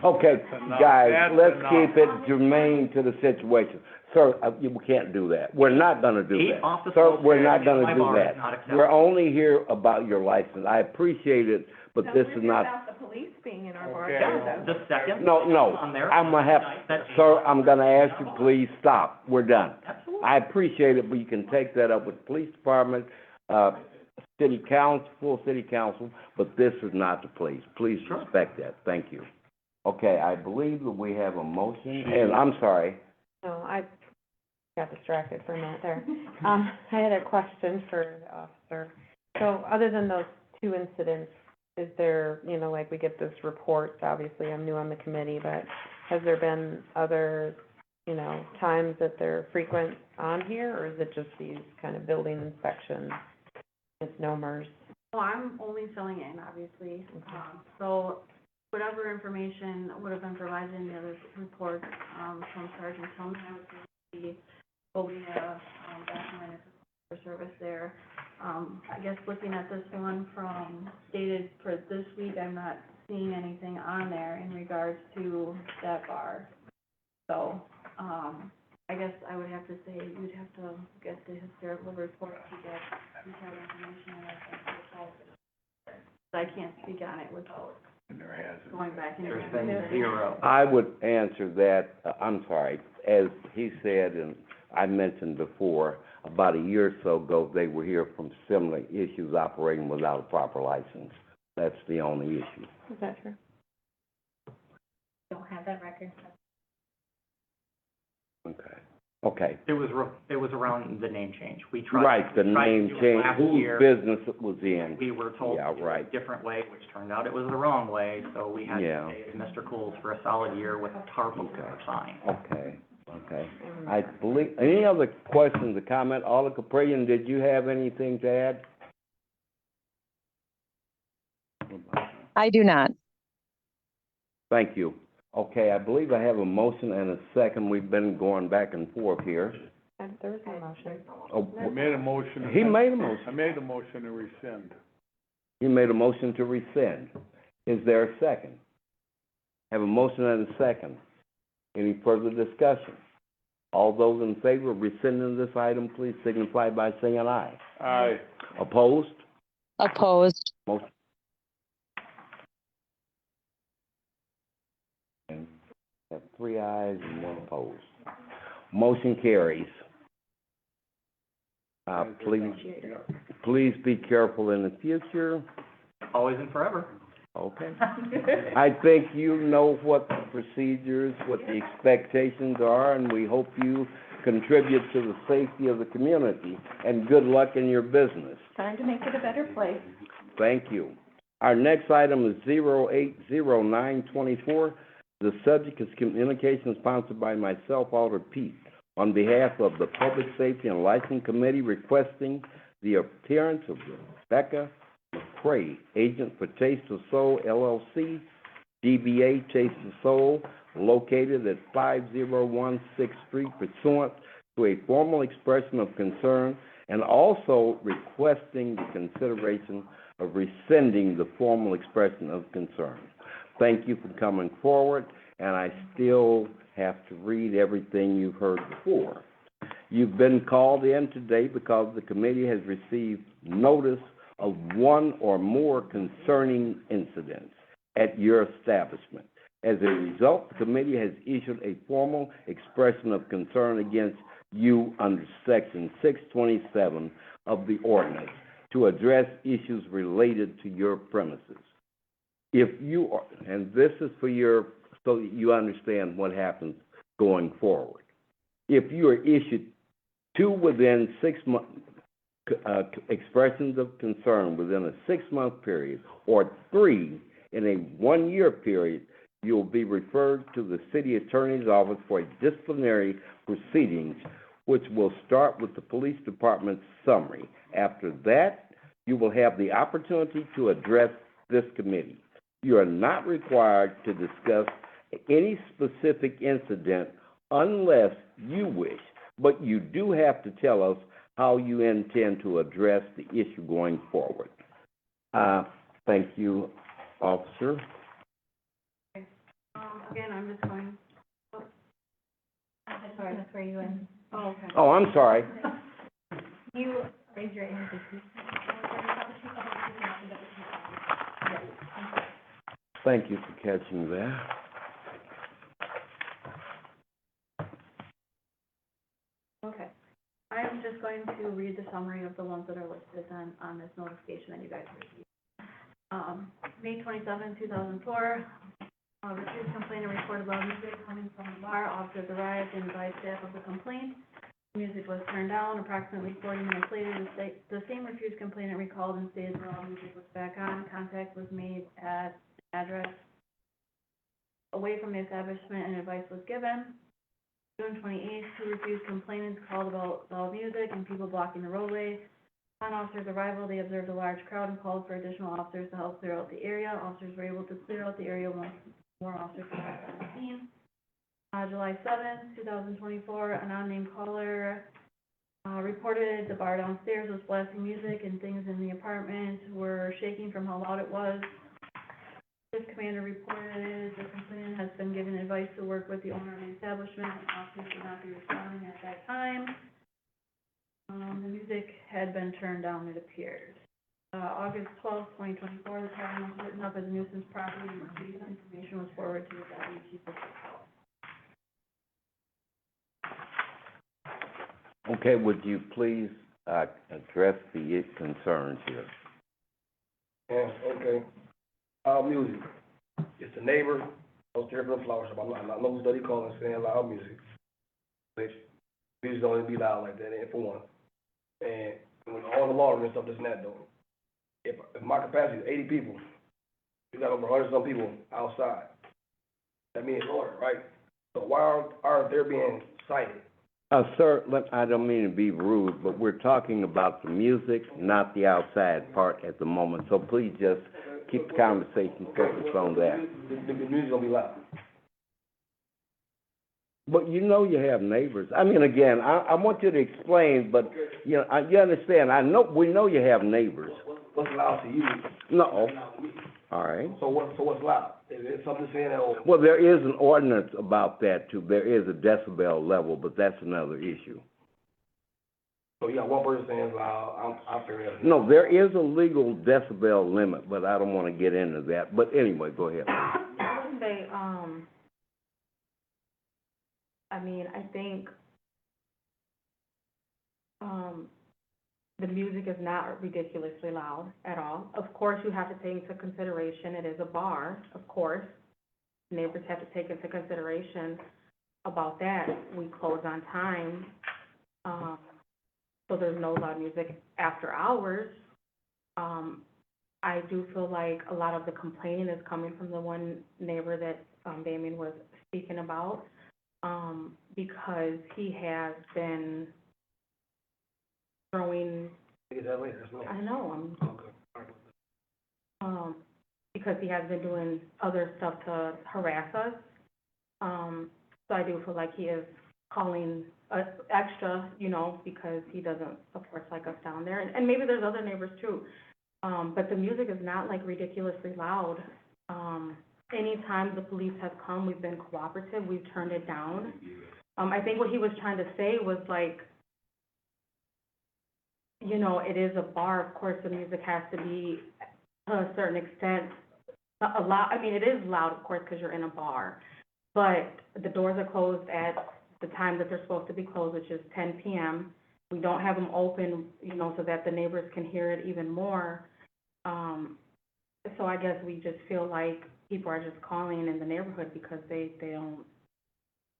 Okay,
enough.
guys,
That's
let's
enough.
keep it germane to the situation. Sir, we can't do that. We're not gonna do
8
that.
officers
Sir, we're not
in
gonna
my
do
bar is
that.
not acceptable.
We're only here about your license. I appreciate it, but this is not,
About the police being in our bar.
Okay.
Yeah, the second
no,
on there.
I'm gonna have, sir, I'm gonna ask you, please stop. We're done.
Absolutely.
I appreciate it, but you can take that up with the police department, city council, full city council, but this is not the police. Please
Sure.
respect that. Thank you. Okay, I believe that we have a motion, and I'm sorry.
No, I got distracted for a minute there. I had a question for the officer. So other than those 2 incidents, is there, like we get this report, obviously I'm new on the committee, but has there been other, times that they're frequent on here, or is it just these kind of building inspections, misnomers?
Well, I'm only filling in, obviously, so whatever information would have been provided in the other report, from Sergeant Tillman, I would be holding a, documented for service there. I guess looking at this one from stated for this week, I'm not seeing anything on there in regards to that bar. So, I guess I would have to say you'd have to get the historical report to get detailed information on it. I can't speak on it without
There hasn't.
going back into.
There's been 0.
I would answer that, I'm sorry, as he said, and I mentioned before, about a year or so ago, they were here from similar issues operating without a proper license. That's the only issue.
Is that true?
Don't have that record.
Okay.
It was around the name change. We tried.
Right, the
we tried to
name
do it
change,
last
whose
year.
business it was in.
We were told
Yeah,
to do it
right.
a different way, which turned out it was the wrong way, so we had
Yeah.
to pay Mr. Coles for a solid year with a tarp over our sign.
Okay. I believe, any other questions or comment? Alder Caprillion, did you have anything to add?
I do not.
Thank you. Okay, I believe I have a motion and a second. We've been going back and forth here.
There was no motion.
Oh,
I made a motion.
he made a motion.
I made a motion to rescind.
He made a motion to rescind. Is there a second? Have a motion and a second. Any further discussion? All those in favor of rescinding this item, please signify by saying aye.
Aye.
Opposed?
Opposed.
Motion. And have 3 ayes and 1 opposed. Motion carries. Please be careful in the future.
Always and forever.
Okay. I think you know what the procedures, what the expectations are, and we hope you contribute to the safety of the community. And good luck in your business.
Trying to make it a better place.
Thank you. Our next item is 080924. The subject is communication sponsored by myself, Alder Pete, on behalf of the Public Safety and Licensing Committee requesting the appearance of Rebecca McCray, agent for Taste of Soul LLC, DBA Taste of Soul, located at 501 6th Street, pursuant to a formal expression of concern, and also requesting the consideration of rescinding the formal expression of concern. Thank you for coming forward, and I still have to read everything you've heard before. You've been called in today because the committee has received notice of one or more concerning incidents at your establishment. As a result, the committee has issued a formal expression of concern against you under Section 627 of the ordinance to address issues related to your premises. If you are, and this is for your, so that you understand what happens going forward. If you are issued two within 6 months, expressions of concern within a 6-month period, or 3 in a 1-year period, you will be referred to the city attorney's office for disciplinary proceedings, which will start with the police department's summary. After that, you will have the opportunity to address this committee. You are not required to discuss any specific incident unless you wish, but you do have to tell us how you intend to address the issue going forward. Thank you, officer.
Again, I'm just going,
I'm sorry, that's where you in.
oh, okay.
Oh, I'm sorry.
You raise your hand, please.
Thank you for catching that.
Okay. I am just going to read the summary of the ones that are listed on this notification that you guys received. May 27, 2004, received complaint and reported loud music coming from the bar. Officers arrived and advised staff of the complaint. Music was turned down. Approximately 40 minutes later, the same refused complainant recalled and stated the loud music was back on. Contact was made at an address away from the establishment and advice was given. June 28th, 2 refused complainants called about loud music and people blocking the roadway. Upon officers' arrival, they observed a large crowd and called for additional officers to help clear out the area. Officers were able to clear out the area once more officers arrived on the scene. July 7th, 2024, an unnamed caller reported the bar downstairs was blasting music and things in the apartment were shaking from how loud it was. This commander reported the complainant has been given advice to work with the owner of the establishment. Officers should not be responding at that time. The music had been turned down, it appears. August 12th, 2024, the problem was written up as a nuisance property and received information was forwarded to the deputy chief of police.
Okay, would you please address the concerns here?
Yeah, okay. Music. It's a neighbor, upstairs from the flower shop. I'm not no study calling saying loud music. Which music don't even be loud like that, and for one. And with all the laws and stuff, this and that though. If my capacity is 80 people, you got over 100-some people outside. That means order, right? So why aren't they being cited?
Sir, I don't mean to be rude, but we're talking about the music, not the outside part at the moment. So please just keep the conversation focused on that.
The music's gonna be loud.
But you know you have neighbors. I mean, again, I want you to explain, but, you know, you understand, we know you have neighbors.
What's loud to you?
No. All right.
So what's loud? Is it something saying that?
Well, there is an ordinance about that too. There is a decibel level, but that's another issue.
So you got one person saying loud, I figure it out.
No, there is a legal decibel limit, but I don't want to get into that. But anyway, go ahead.
I would say, I mean, I think,
the music is not ridiculously loud at all. Of course, you have to take into consideration, it is a bar, of course. Neighbors have to take into consideration about that. We close on time, so there's no loud music after hours. I do feel like a lot of the complaining is coming from the one neighbor that, Damien was speaking about, because he has been throwing, I know, because he has been doing other stuff to harass us. So I do feel like he is calling extra, you know, because he doesn't, of course, like us down there. And maybe there's other neighbors too. But the music is not like ridiculously loud. Anytime the police have come, we've been cooperative, we've turned it down. I think what he was trying to say was like, you know, it is a bar, of course, the music has to be to a certain extent I mean, it is loud, of course, because you're in a bar, but the doors are closed at the time that they're supposed to be closed, which is 10 p.m. We don't have them open, you know, so that the neighbors can hear it even more. So I guess we just feel like people are just calling in the neighborhood because they don't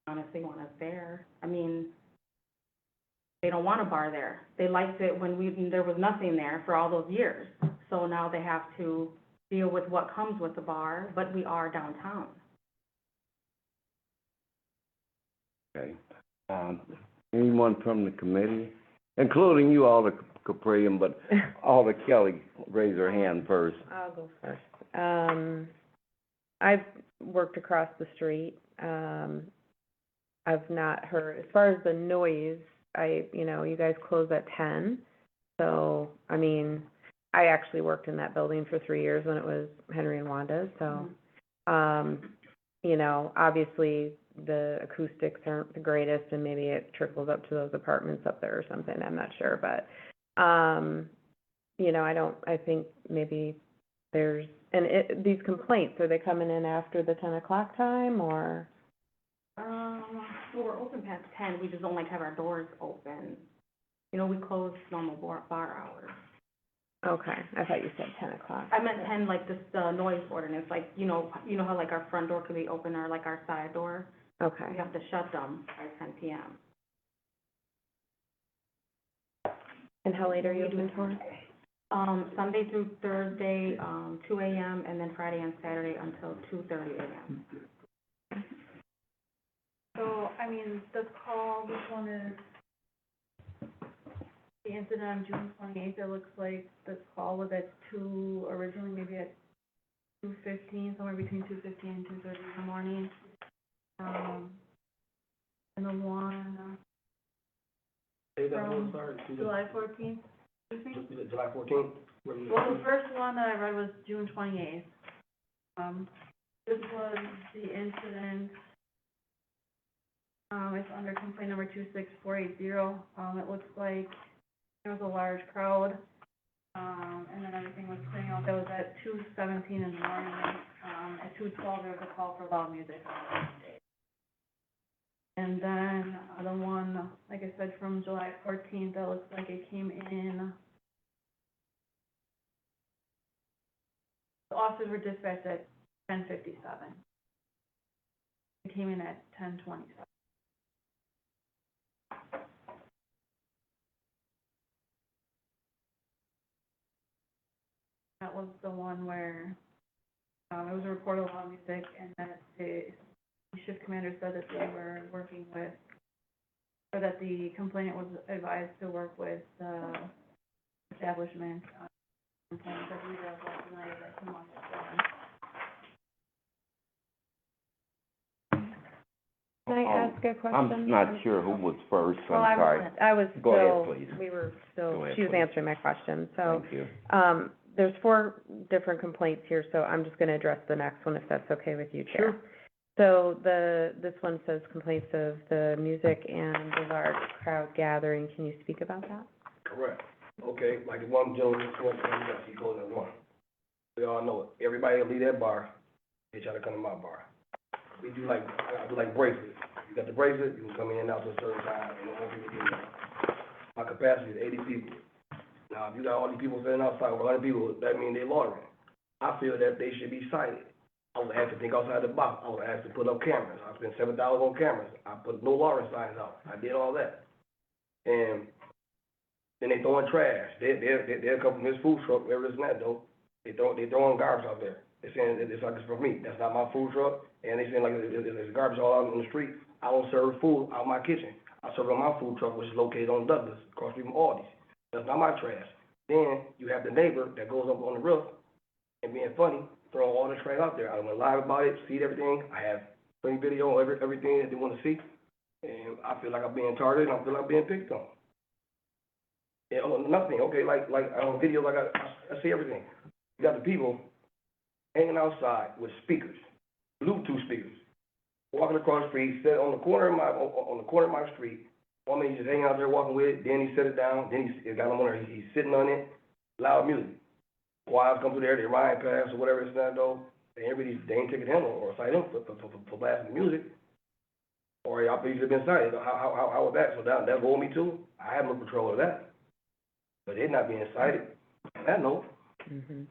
honestly want us there. I mean, they don't want a bar there. They liked it when there was nothing there for all those years. So now they have to deal with what comes with the bar, but we are downtown.
Okay. Anyone from the committee, including you, Alder Caprium, but Alder Kelly, raise her hand first.
I'll go first. I've worked across the street. I've not heard, as far as the noise, you guys close at 10. So, I mean, I actually worked in that building for 3 years when it was Henry and Wanda's. So, obviously the acoustics aren't the greatest and maybe it trickles up to those apartments up there or something. I'm not sure. But, I think maybe there's, these complaints, are they coming in after the 10 o'clock time or?
Well, we're open past 10, we just don't like have our doors open. We close normal bar hours.
Okay, I thought you said 10 o'clock.
I meant 10, like the noise ordinance, like, you know how like our front door could be open or like our side door?
Okay.
We have to shut them by 10 p.m.
And how late are you open for?
Sunday through Thursday, 2 a.m., and then Friday and Saturday until 2:30 a.m.
So, I mean, the call, which one is the incident on June 28th? It looks like the call was at originally maybe at 2:15, somewhere between 2:15 and 2:30 in the morning. And the one from July 14th,
July 14th?
well, the first one that I read was June 28th. This was the incident, it's under complaint number 26480. It looks like there was a large crowd, and then everything was clearing out. That was at 2:17 in the morning. At 2:12, there was a call for loud music. And then the one, like I said, from July 14th, that looks like it came in. The officers were dispatched at 10:57. It came in at 10:27. That was the one where, it was a report of loud music, and that the shift commander said that they were working with, or that the complainant was advised to work with the establishment, complainant, I believe that was last night, that came on the phone.
Can I ask a question?
I'm not sure who was first,
Well,
I'm sorry.
I was
Go
still,
ahead, please.
we were
Go
still,
ahead,
she was
please.
answering my question. So,
Thank you.
there's 4 different complaints here, so I'm just gonna address the next one if that's okay with you, Chair.
Sure.
So this one says complaints of the music and the large crowd gathering. Can you speak about that?
Correct. Okay, like the one gentleman, he goes at 1. We all know it. Everybody will leave that bar, they try to come to my bar. I do like bracelets. You got the bracelet, you can come in and out to a certain time, and no more people get in. My capacity is 80 people. Now, if you got all these people sitting outside with other people, that means they loitering. I feel that they should be cited. I was asked to think outside the box. I was asked to put up cameras. I spent $7 on cameras. I put no loitering signs out. I did all that. And then they throwing trash. They'll come from his food truck, wherever it's at though. They throwing garbage out there. They're saying it's like it's for me. That's not my food truck. And they saying like there's garbage all out on the street. I don't serve food out of my kitchen. I serve it on my food truck, which is located on Douglas, across from Aldi's. That's not my trash. Then you have the neighbor that goes up on the roof and being funny, throwing all the trash out there. I went live about it, see everything. I have plenty of video of everything that they want to see. And I feel like I'm being targeted and I feel like I'm being picked on. Yeah, nothing. Okay, like on video, like I see everything. You got the people hanging outside with speakers, Bluetooth speakers, walking across the street, sit on the corner of my street. One minute he's just hanging out there walking with it, then he set it down, then he got him on there, he's sitting on it, loud music. Wives come through there, they ride past or whatever it's not though, they ain't taking him or cite him for blasting music. Or y'all please have been cited. How was that? So that rolled me too. I have no control of that. But they're not being cited. I know.
Mhm.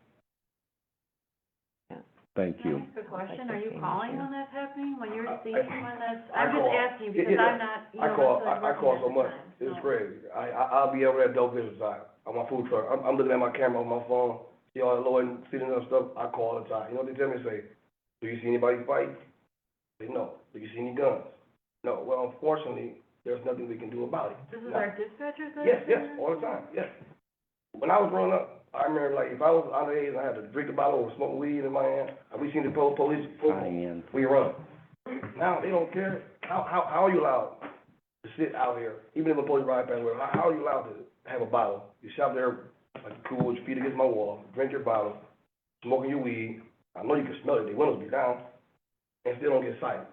Thank you.
Can I ask a question? Are you calling when that's happening, when you're
I-
seeing when that's,
I
I'm just
call.
asking because
Yeah,
I'm not, you know,
I call
necessarily
so
working
much.
at the time,
It's
so.
crazy. I'll be over at Dope Business side on my food truck. I'm looking at my camera on my phone, see all the low-end, see the stuff. I call all the time. You know what they tell me? Say, do you see anybody fight? Say no. Do you see any guns? No. Well, unfortunately, there's nothing we can do about it.
This is
Now-
our dispatcher that?
Yes, all the time, yes. When I was growing up, I remember like if I was underage and I had to drink a bottle or smoke weed in my hand, we seen the police,
Diane.
we run. Now they don't care. How are you allowed to sit out here, even if a police ride past, how are you allowed to have a bottle? You sit out there like cool with your feet against my wall, drink your bottle, smoking your weed. I know you can smell it, the windows be down, and still don't get cited.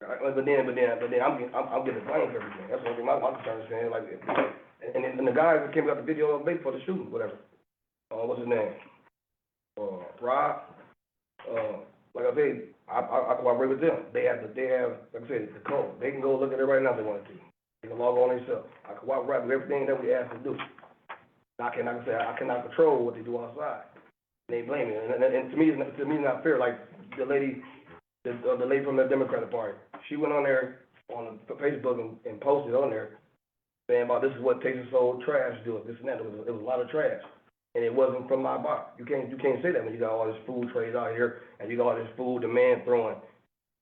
But then I'm getting blamed for everything. That's what my concern is saying. Like, and the guy that came up the video of for the shooting, whatever. What's his name? Rob. Like I said, I cooperate with them. They have, like I said, the code. They can go look at it right now if they want to. They can log on themselves. I cooperate with everything that we ask them to do. I cannot control what they do outside. They blame me, and to me, it's not fair. Like the lady from the Democratic Party, she went on there on Facebook and posted on there saying about this is what Texas Soul trash do, this and that. It was a lot of trash, and it wasn't from my bar. You can't say that when you got all this food trade out here and you got all this food, the man throwing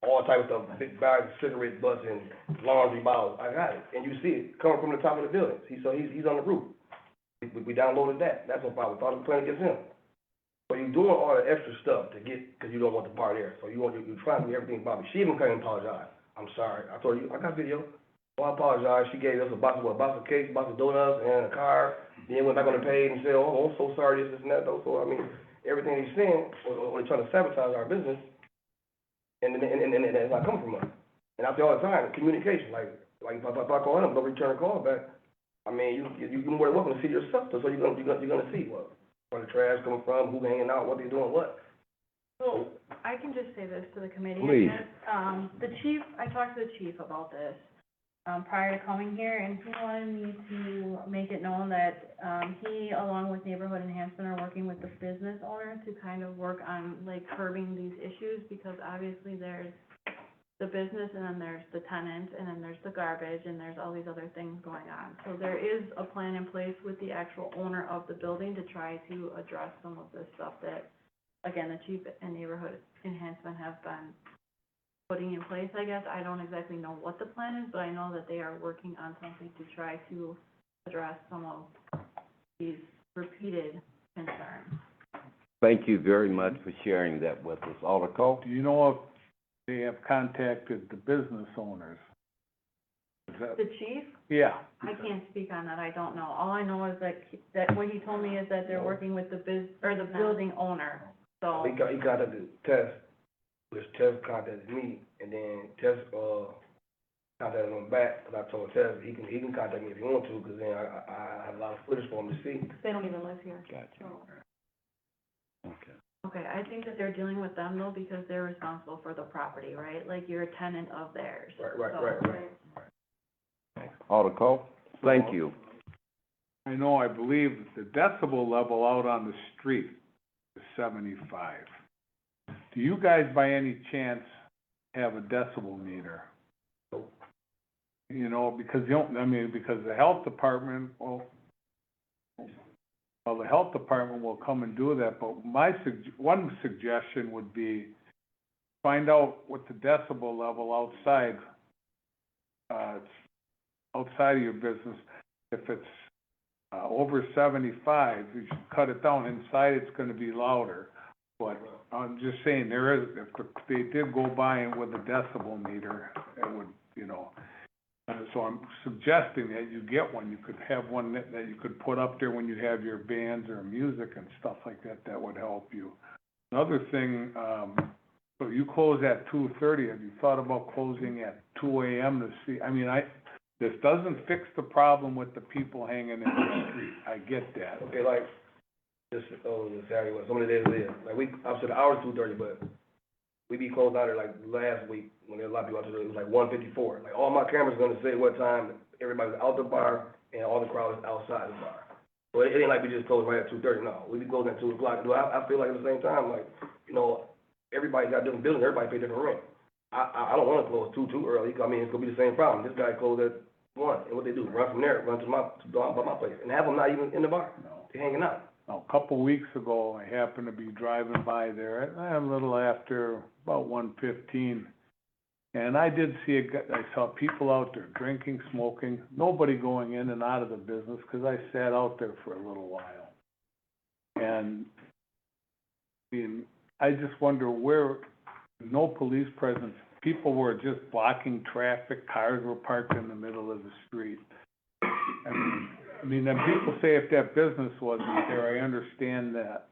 all type of stuff, big bags of cigarette butts and laundry bottles. I got it, and you see it coming from the top of the building. He's on the roof. We downloaded that. That's no problem. We thought the plan against him. So you're doing all the extra stuff to get, because you don't want the bar there. So you're trying to do everything about me. She even came and apologized. I'm sorry. I told you, I got video. So I apologize. She gave us a box of cakes, a box of donuts, and a car. Then went back on the page and said, oh, I'm so sorry, this and that, though. So, I mean, everything he's saying, or trying to sabotage our business, and it's not coming from us. And I say all the time, communication. Like if I call him, don't return a call back. I mean, you're more than welcome to see yourself. So you're gonna see what. Where the trash coming from, who hanging out, what they doing, what.
So, I can just say this to the committee,
Please.
I guess. The chief, I talked to the chief about this, prior to coming here, and he wanted me to make it known that, he, along with Neighborhood Enhancement, are working with the business owner to kind of work on, like, curbing these issues, because obviously there's the business, and then there's the tenant, and then there's the garbage, and there's all these other things going on. So there is a plan in place with the actual owner of the building to try to address some of this stuff that, again, the chief and Neighborhood Enhancement have been putting in place, I guess. I don't exactly know what the plan is, but I know that they are working on something to try to address some of these repeated concerns.
Thank you very much for sharing that with us. Alder
Do you know if they have contacted the business owners? Is that,
The chief?
yeah.
I can't speak on that, I don't know. All I know is that what he told me is that they're working with the building owner, so.
He contacted Tess, which Tess contacted me, and then Tess, contacted him back, because I told Tess, he can contact me if he wants to, because then I have a lot of footage for him to see.
They don't even live here.
Gotcha. Okay.
Okay, I think that they're dealing with them though, because they're responsible for the property, right? Like, you're a tenant of theirs.
Right.
So-
Alder Cole? Thank you.
I know, I believe the decibel level out on the street is 75. Do you guys by any chance have a decibel meter? You know, because because the health department, the health department will come and do that, but one suggestion would be find out what the decibel level outside of your business. If it's over 75, you should cut it down. Inside, it's gonna be louder. But I'm just saying, if they did go by and with a decibel meter, it would, you know. So I'm suggesting that you get one. You could have one that you could put up there when you have your bands or music and stuff like that. That would help you. Another thing, so you close at 2:30. Have you thought about closing at 2 a.m. to see? This doesn't fix the problem with the people hanging in the street. I get that.
Okay, like, this Saturday, some of the days it is. Like, obviously the hour's 2:30, but we be closed out there like last week when there was a lot of people out there, it was like 1:54. Like, all my cameras gonna say what time everybody's out the bar and all the crowd is outside the bar. So it ain't like we just close right at 2:30, no. We be closing at 2 o'clock. I feel like at the same time, like, you know, everybody's got different buildings, everybody pay different rent. I don't wanna close too early, 'cause I mean, it's gonna be the same problem. This guy closed at 1, and what they do, run from there, run to my place, and have them not even in the bar.
No.
They're hanging out.
A couple weeks ago, I happened to be driving by there, a little after about 1:15, and I did see I saw people out there drinking, smoking, nobody going in and out of the business, 'cause I sat out there for a little while. And, I just wonder where, no police presence, people were just blocking traffic, cars were parked in the middle of the street. I mean, and people say if that business wasn't there, I understand that.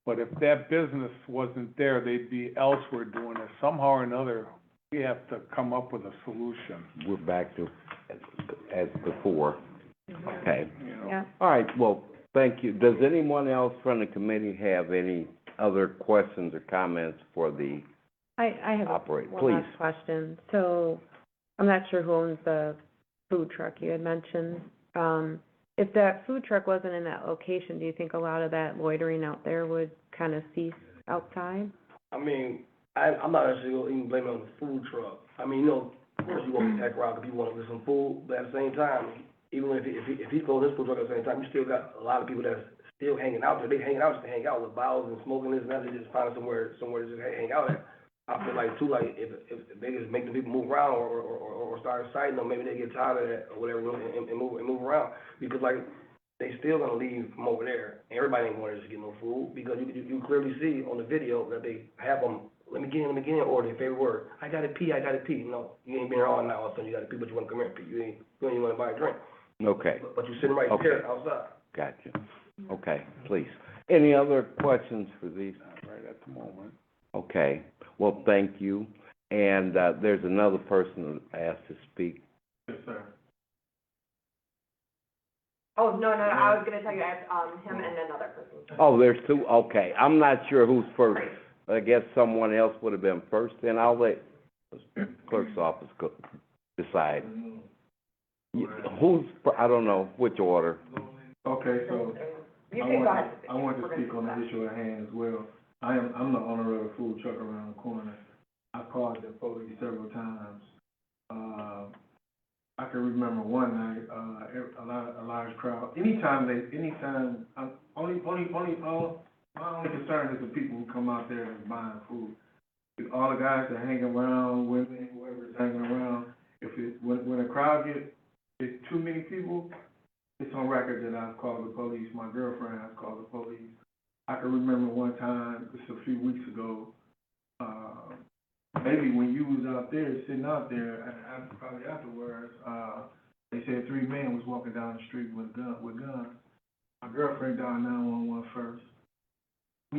But if that business wasn't there, they'd be elsewhere doing it. Somehow or another, we have to come up with a solution.
We're back to as before. Okay.
You know?
Yeah.
All right, well, thank you. Does anyone else from the committee have any other questions or comments for the
I have
operator?
one
Please.
last question. So, I'm not sure who owns the food truck you had mentioned. If that food truck wasn't in that location, do you think a lot of that loitering out there would kind of cease outside?
I mean, I'm not actually gonna even blame it on the food truck. I mean, you know, of course you want to pack around because people want to get some food, but at the same time, even if he closed his food truck at the same time, you still got a lot of people that's still hanging out there. They hanging out just to hang out with bottles and smoking this and that. They just find somewhere to just hang out at. I feel like too, like if they just make the people move around or start citing them, maybe they get tired of that or whatever and move around, because like they still gonna leave from over there. And everybody ain't wanting to get no food, because you clearly see on the video that they have them. Let me get in, or their favorite word. I gotta pee. You know, you ain't been here all night. All of a sudden you gotta pee, but you wanna come here and pee. You don't even wanna buy a drink.
Okay,
But you're sitting right
Okay.
there outside.
gotcha. Okay, please. Any other questions for these?
Not right at the moment.
Okay, well, thank you. And, there's another person that asked to speak.
Yes, sir.
Oh, no, I was gonna tell you, I have, him and another person.
Oh, there's two, okay. I'm not sure who's first. I guess someone else would have been first, then I'll let the clerk's office decide. Who's, I don't know, which order?
Okay, so
You can go ahead.
I want to speak on the issue at hand as well. I'm the owner of a food truck around the corner. I called the police several times. I can remember one night, a large crowd. My only concern is the people who come out there and buying food. All the guys that hang around, women, whoever's hanging around, when a crowd it's too many people, it's on record that I've called the police. My girlfriend has called the police. I can remember one time, just a few weeks ago, maybe when you was out there, sitting out there, and probably afterwards, they said 3 men was walking down the street with guns. My girlfriend dialed 911 first. I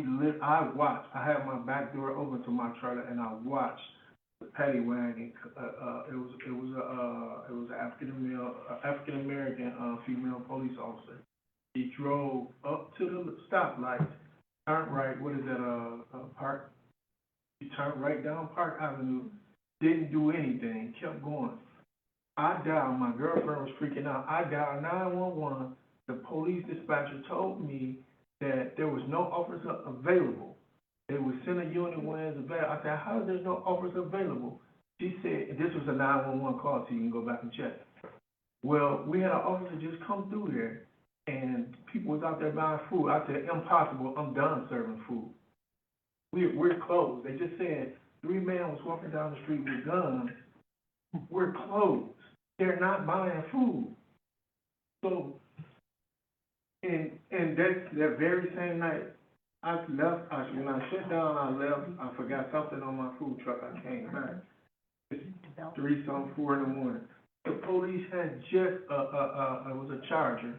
had my back door open to my trailer, and I watched the paddy wagon. It was an African American female police officer. He drove up to the stoplight, turned right. What is that? Park. He turned right down Park Avenue. Didn't do anything. Kept going. My girlfriend was freaking out. I dialed 911. the police dispatcher told me that there was no officer available. They would send a unit when it's available. I said, how is there no officer available? She said, this was a 911 call, so you can go back and check. Well, we had an officer just come through there, and people was out there buying food. I said, impossible, I'm done serving food. We're closed. They just said 3 men was walking down the street with guns. We're closed. They're not buying food. So, and that very same night, I left, when I shut down, I left, I forgot something on my food truck, I came back. It's 3-something, 4 in the morning. The police had just, it was a Charger,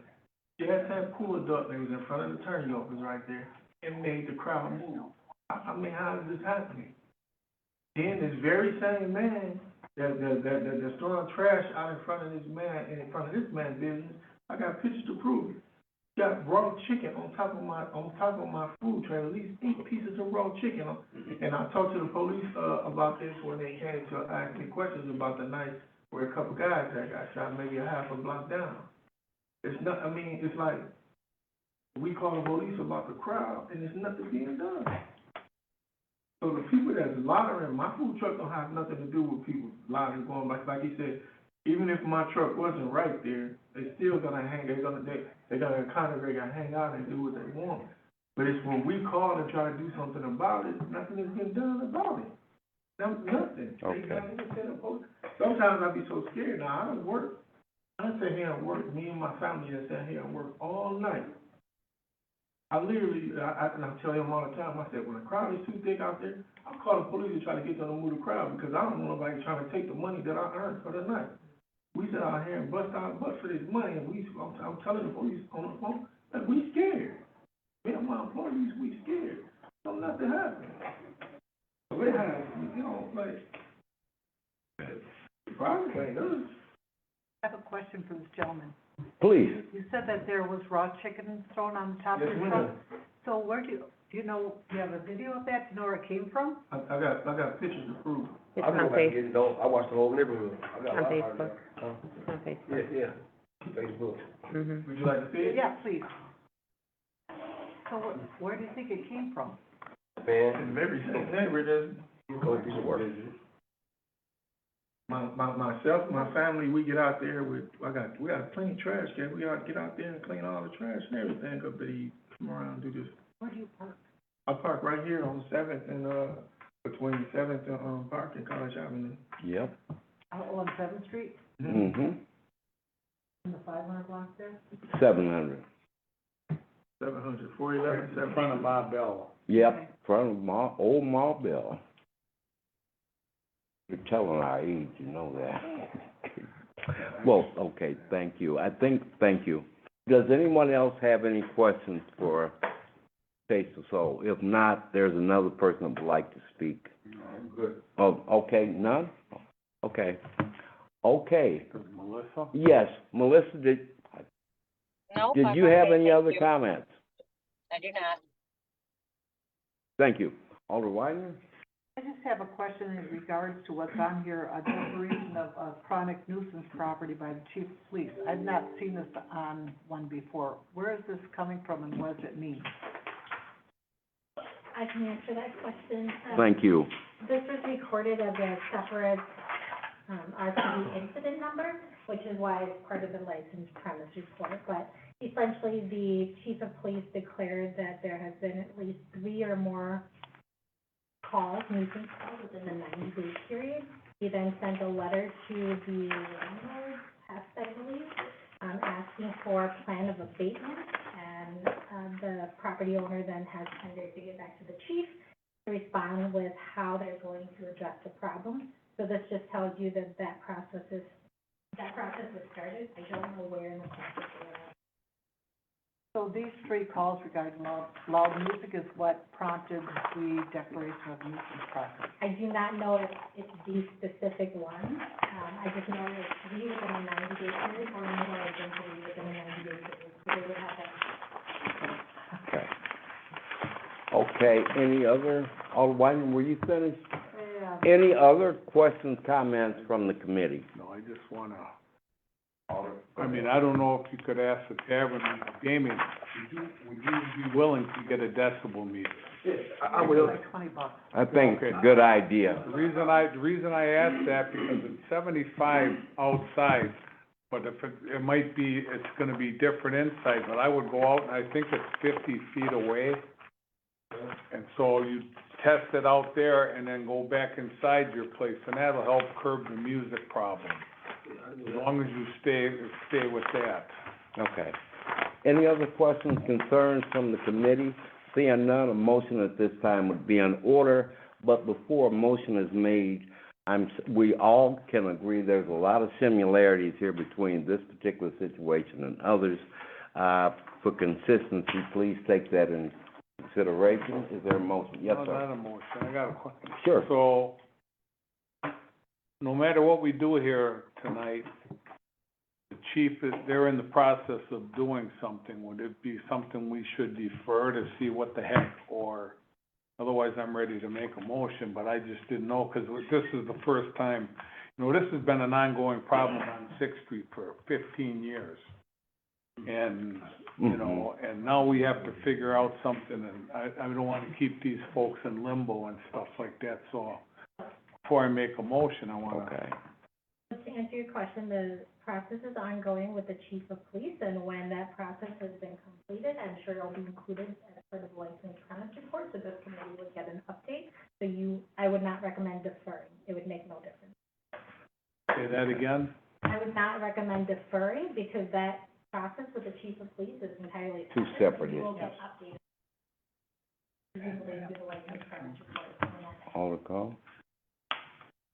just had pulled up, they was in front of the attorney office right there, and made the crowd move. I mean, how is this happening? Then this very same man, that's throwing trash out in front of this man's business, I got pictures to prove it. Got raw chicken on top of my food tray, at least 8 pieces of raw chicken. And I talked to the police about this when they came to ask me questions about the night where a couple guys that got shot, maybe a half a block down. It's not. I mean, it's like we call the police about the crowd, and there's nothing being done. So the people that's loitering, my food truck don't have nothing to do with people loitering, going like he said. Even if my truck wasn't right there, they still gonna hang. They're gonna congregate and hang out and do what they want. But it's when we call and try to do something about it, nothing has been done about it. Nothing.
Okay.
Sometimes I be so scared. Now I don't work. I sit here and work. Me and my family just sit here and work all night. I literally, and I tell him all the time. I said, when the crowd is too thick out there, I call the police to try to get them to move the crowd because I don't want nobody trying to take the money that I earned for the night. We sit out here and bust our butt for this money, and I'm telling the police on the phone that we scared. Me and my employees, we scared. So nothing happened. So it has, like, the problem ain't us.
I have a question for this gentleman.
Please.
You said that there was raw chicken thrown on the top of
Yes,
the
ma'am.
truck. So where do you know, do you have a video of that? Do you know where it came from?
I got pictures to prove it.
It's
I
on
go back and get
Facebook,
it, though. I watch the whole neighborhood. I got a
on
lot of
Facebook,
Huh?
it's on Facebook.
Yeah, Facebook.
Mhm.
Would you like to see it?
Yeah, please. So where do you think it came from?
Man,
Every neighbor does.
go do some work.
Myself, my family, we get out there we got to clean trash, can we gotta get out there and clean all the trash and everything up there, come around and do this.
Where do you park?
I park right here on 7th and, between 7th and, Park and College Avenue.
Yep.
Out on 7th Street,
Mm-hmm.
in the 500 block there?
700.
700, 411,
In front of Bob Bell.
Yep, front of old Marbell. You're telling our age, you know that. Well, okay, thank you. Thank you. Does anyone else have any questions for Taste of Soul? If not, there's another person that would like to speak.
I'm good.
Oh, okay, none? Okay. Okay,
Melissa?
yes, Melissa, did
Nope,
you
I'm
have
okay,
any
thank
other
you.
comments?
I do not.
Thank you. Alder Weidner?
I just have a question in regards to what's on here, a declaration of chronic nuisance property by the chief of police. I've not seen this on one before. Where is this coming from and what does it mean?
I can answer that question.
Thank you.
This was recorded as a separate, RCD incident number, which is why it's part of the licensed premise report. But essentially, the chief of police declared that there has been at least 3 or more calls, nuisance calls within the 90-day period. He then sent a letter to the landlord, Hess, I believe, asking for a plan of abatement. And the property owner then has 10 days to get back to the chief to respond with how they're going to address the problem. So this just tells you that that process was started. I don't know where in the process they are.
So these 3 calls regarding loud music is what prompted the declaration of nuisance process.
I do not know if it's the specific one. I just know that 3 within a 90-day period, or more than 3 within a 90-day period. So they would have that.
Okay. Okay, any other, Alder Weidner, were you finished?
Yeah.
Any other questions, comments from the committee?
No, I just wanna,
I'm
mean, I don't know if you could ask the tavern, gaming, would you be willing to get a decibel meter?
Yeah, I will.
Like $20.
I think it's a good idea.
The reason I asked that, because it's 75 outside, but if it might be, it's gonna be different inside, but I would go out, and I think it's 50 feet away. And so you test it out there and then go back inside your place, and that'll help curb the music problem, as long as you stay with that.
Okay. Any other questions, concerns from the committee? Seeing none, a motion at this time would be in order, but before a motion is made, we all can agree there's a lot of similarities here between this particular situation and others. For consistency, please take that in consideration. Is there a motion? Yes,
No,
sir.
not a motion, I got a question.
Sure.
So, no matter what we do here tonight, the chief they're in the process of doing something. Would it be something we should defer to see what the heck, or, otherwise I'm ready to make a motion, but I just didn't know, because this is the first time, you know, this has been an ongoing problem on Sixth Street for 15 years. And, you know, and now we have to figure out something, and I don't want to keep these folks in limbo and stuff like that, so before I make a motion, I want to.
Okay.
To answer your question, the process is ongoing with the chief of police, and when that process has been completed, I'm sure it'll be included as part of the license premise report, so this committee would get an update. So I would not recommend deferring, it would make no difference.
Say that again?
I would not recommend deferring, because that process with the chief of police is entirely
Two
separate.
separate
You will
issues.
get updated. Presumably do the license premise report.
All recall?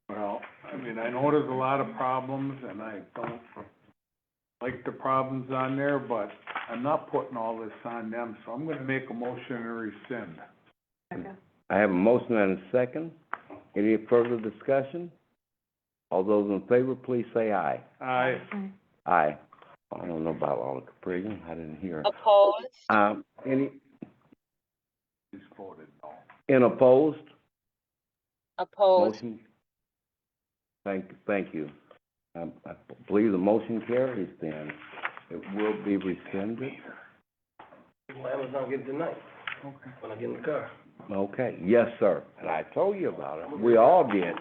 Well, I mean, I know there's a lot of problems, and I don't like the problems on there, but I'm not putting all this on them, so I'm gonna make a motion to rescind.
I have a motion and a second. Any further discussion? All those in favor, please say aye.
Aye.
Aye. I don't know about all the Capri, I didn't hear.
Opposed?
Any,
He's voted no.
in opposed?
Opposed?
Motion. Thank you. I believe the motion carries then. It will be rescinded.
Well, Amazon get it tonight,
Okay.
when I get in the car.
Okay, yes, sir. And I told you about it. We all did.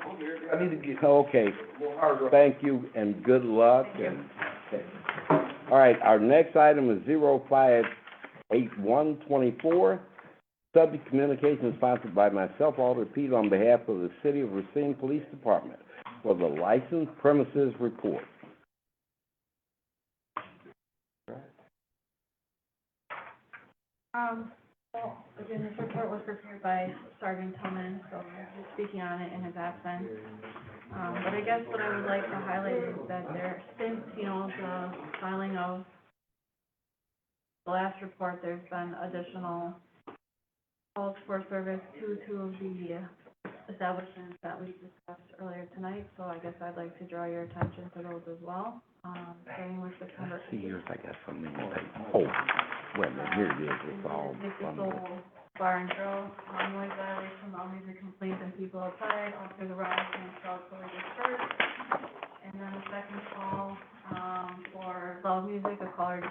I need to get
Okay,
more hard rock.
thank you and good luck and, all right, our next item is 058124. Subject communication sponsored by myself, Alder Pete, on behalf of the City of Racine Police Department for the licensed premises report.
Well, again, this report was prepared by Sergeant Tillman, so I'm just speaking on it in his absence. But I guess what I would like to highlight is that since, the filing of the last report, there's been additional calls for service to two of the establishments that we discussed earlier tonight, so I guess I'd like to draw your attention to those as well. Starting with September
See, yours, I got so many papers. Oh, wait a minute, here it is, it's all
Victor
bundled.
Soul Bar and Grill, noise violation, loud music complaints and people outside, Officer Garage and called fully dispersed. And then the second call, for loud music, a caller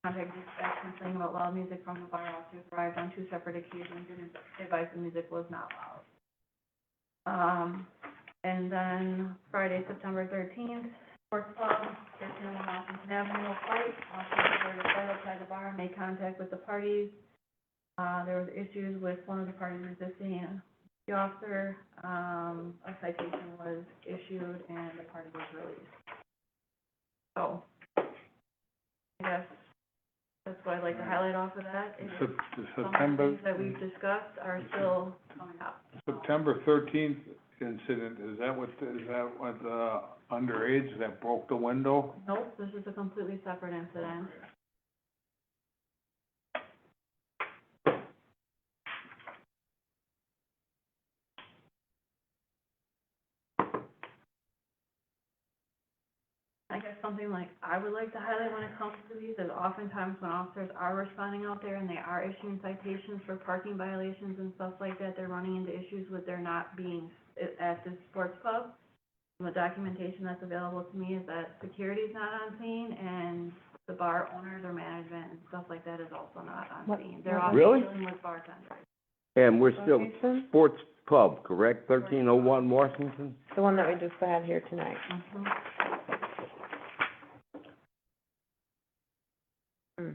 contacted dispatch complaining about loud music from the bar. Officers arrived on two separate occasions and advised the music was not loud. And then Friday, September 13th, Sports Club, 1301 Washington Avenue, fight. Officers were to fight outside the bar and made contact with the parties. There was issues with one of the parties resisting the officer. A citation was issued and the party was released. So, I guess that's what I'd like to highlight off of that. Is some of the
September,
things that we've discussed are still coming up.
September 13th incident, is that what underage that broke the window?
Nope, this is a completely separate incident. I guess something like I would like to highlight when it comes to these is oftentimes when officers are responding out there and they are issuing citations for parking violations and stuff like that, they're running into issues with there not being at the sports pub. the documentation that's available to me is that security's not on scene, and the bar owners or management and stuff like that is also not on
What-
scene. They're all
Really?
dealing with bartenders.
And we're still
Location?
Sports Pub, correct? 1301 Washington?
The one that we just had here tonight. Hmm.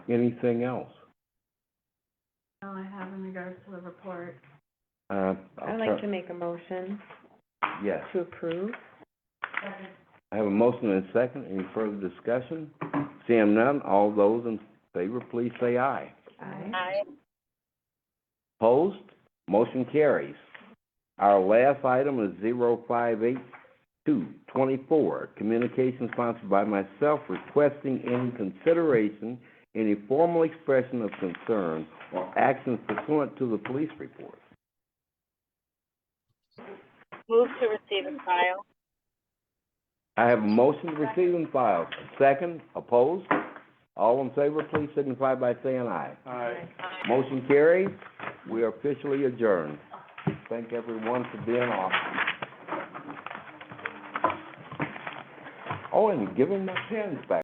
Anything else?
No, I have in regards to the report.
I'd like to make a motion
Yes.
to approve.
I have a motion and a second. Any further discussion? Seeing none, all those in favor, please say aye.
Aye.
Opposed? Motion carries. Our last item is 058224, communication sponsored by myself requesting any consideration, any formal expression of concern or action pursuant to the police report.
Move to receive and file.
I have a motion to receive and file. Second, opposed? All in favor, please signify by saying aye.
Aye.
Motion carries. We are officially adjourned. Thank everyone for being on. Oh, and give him my pens back.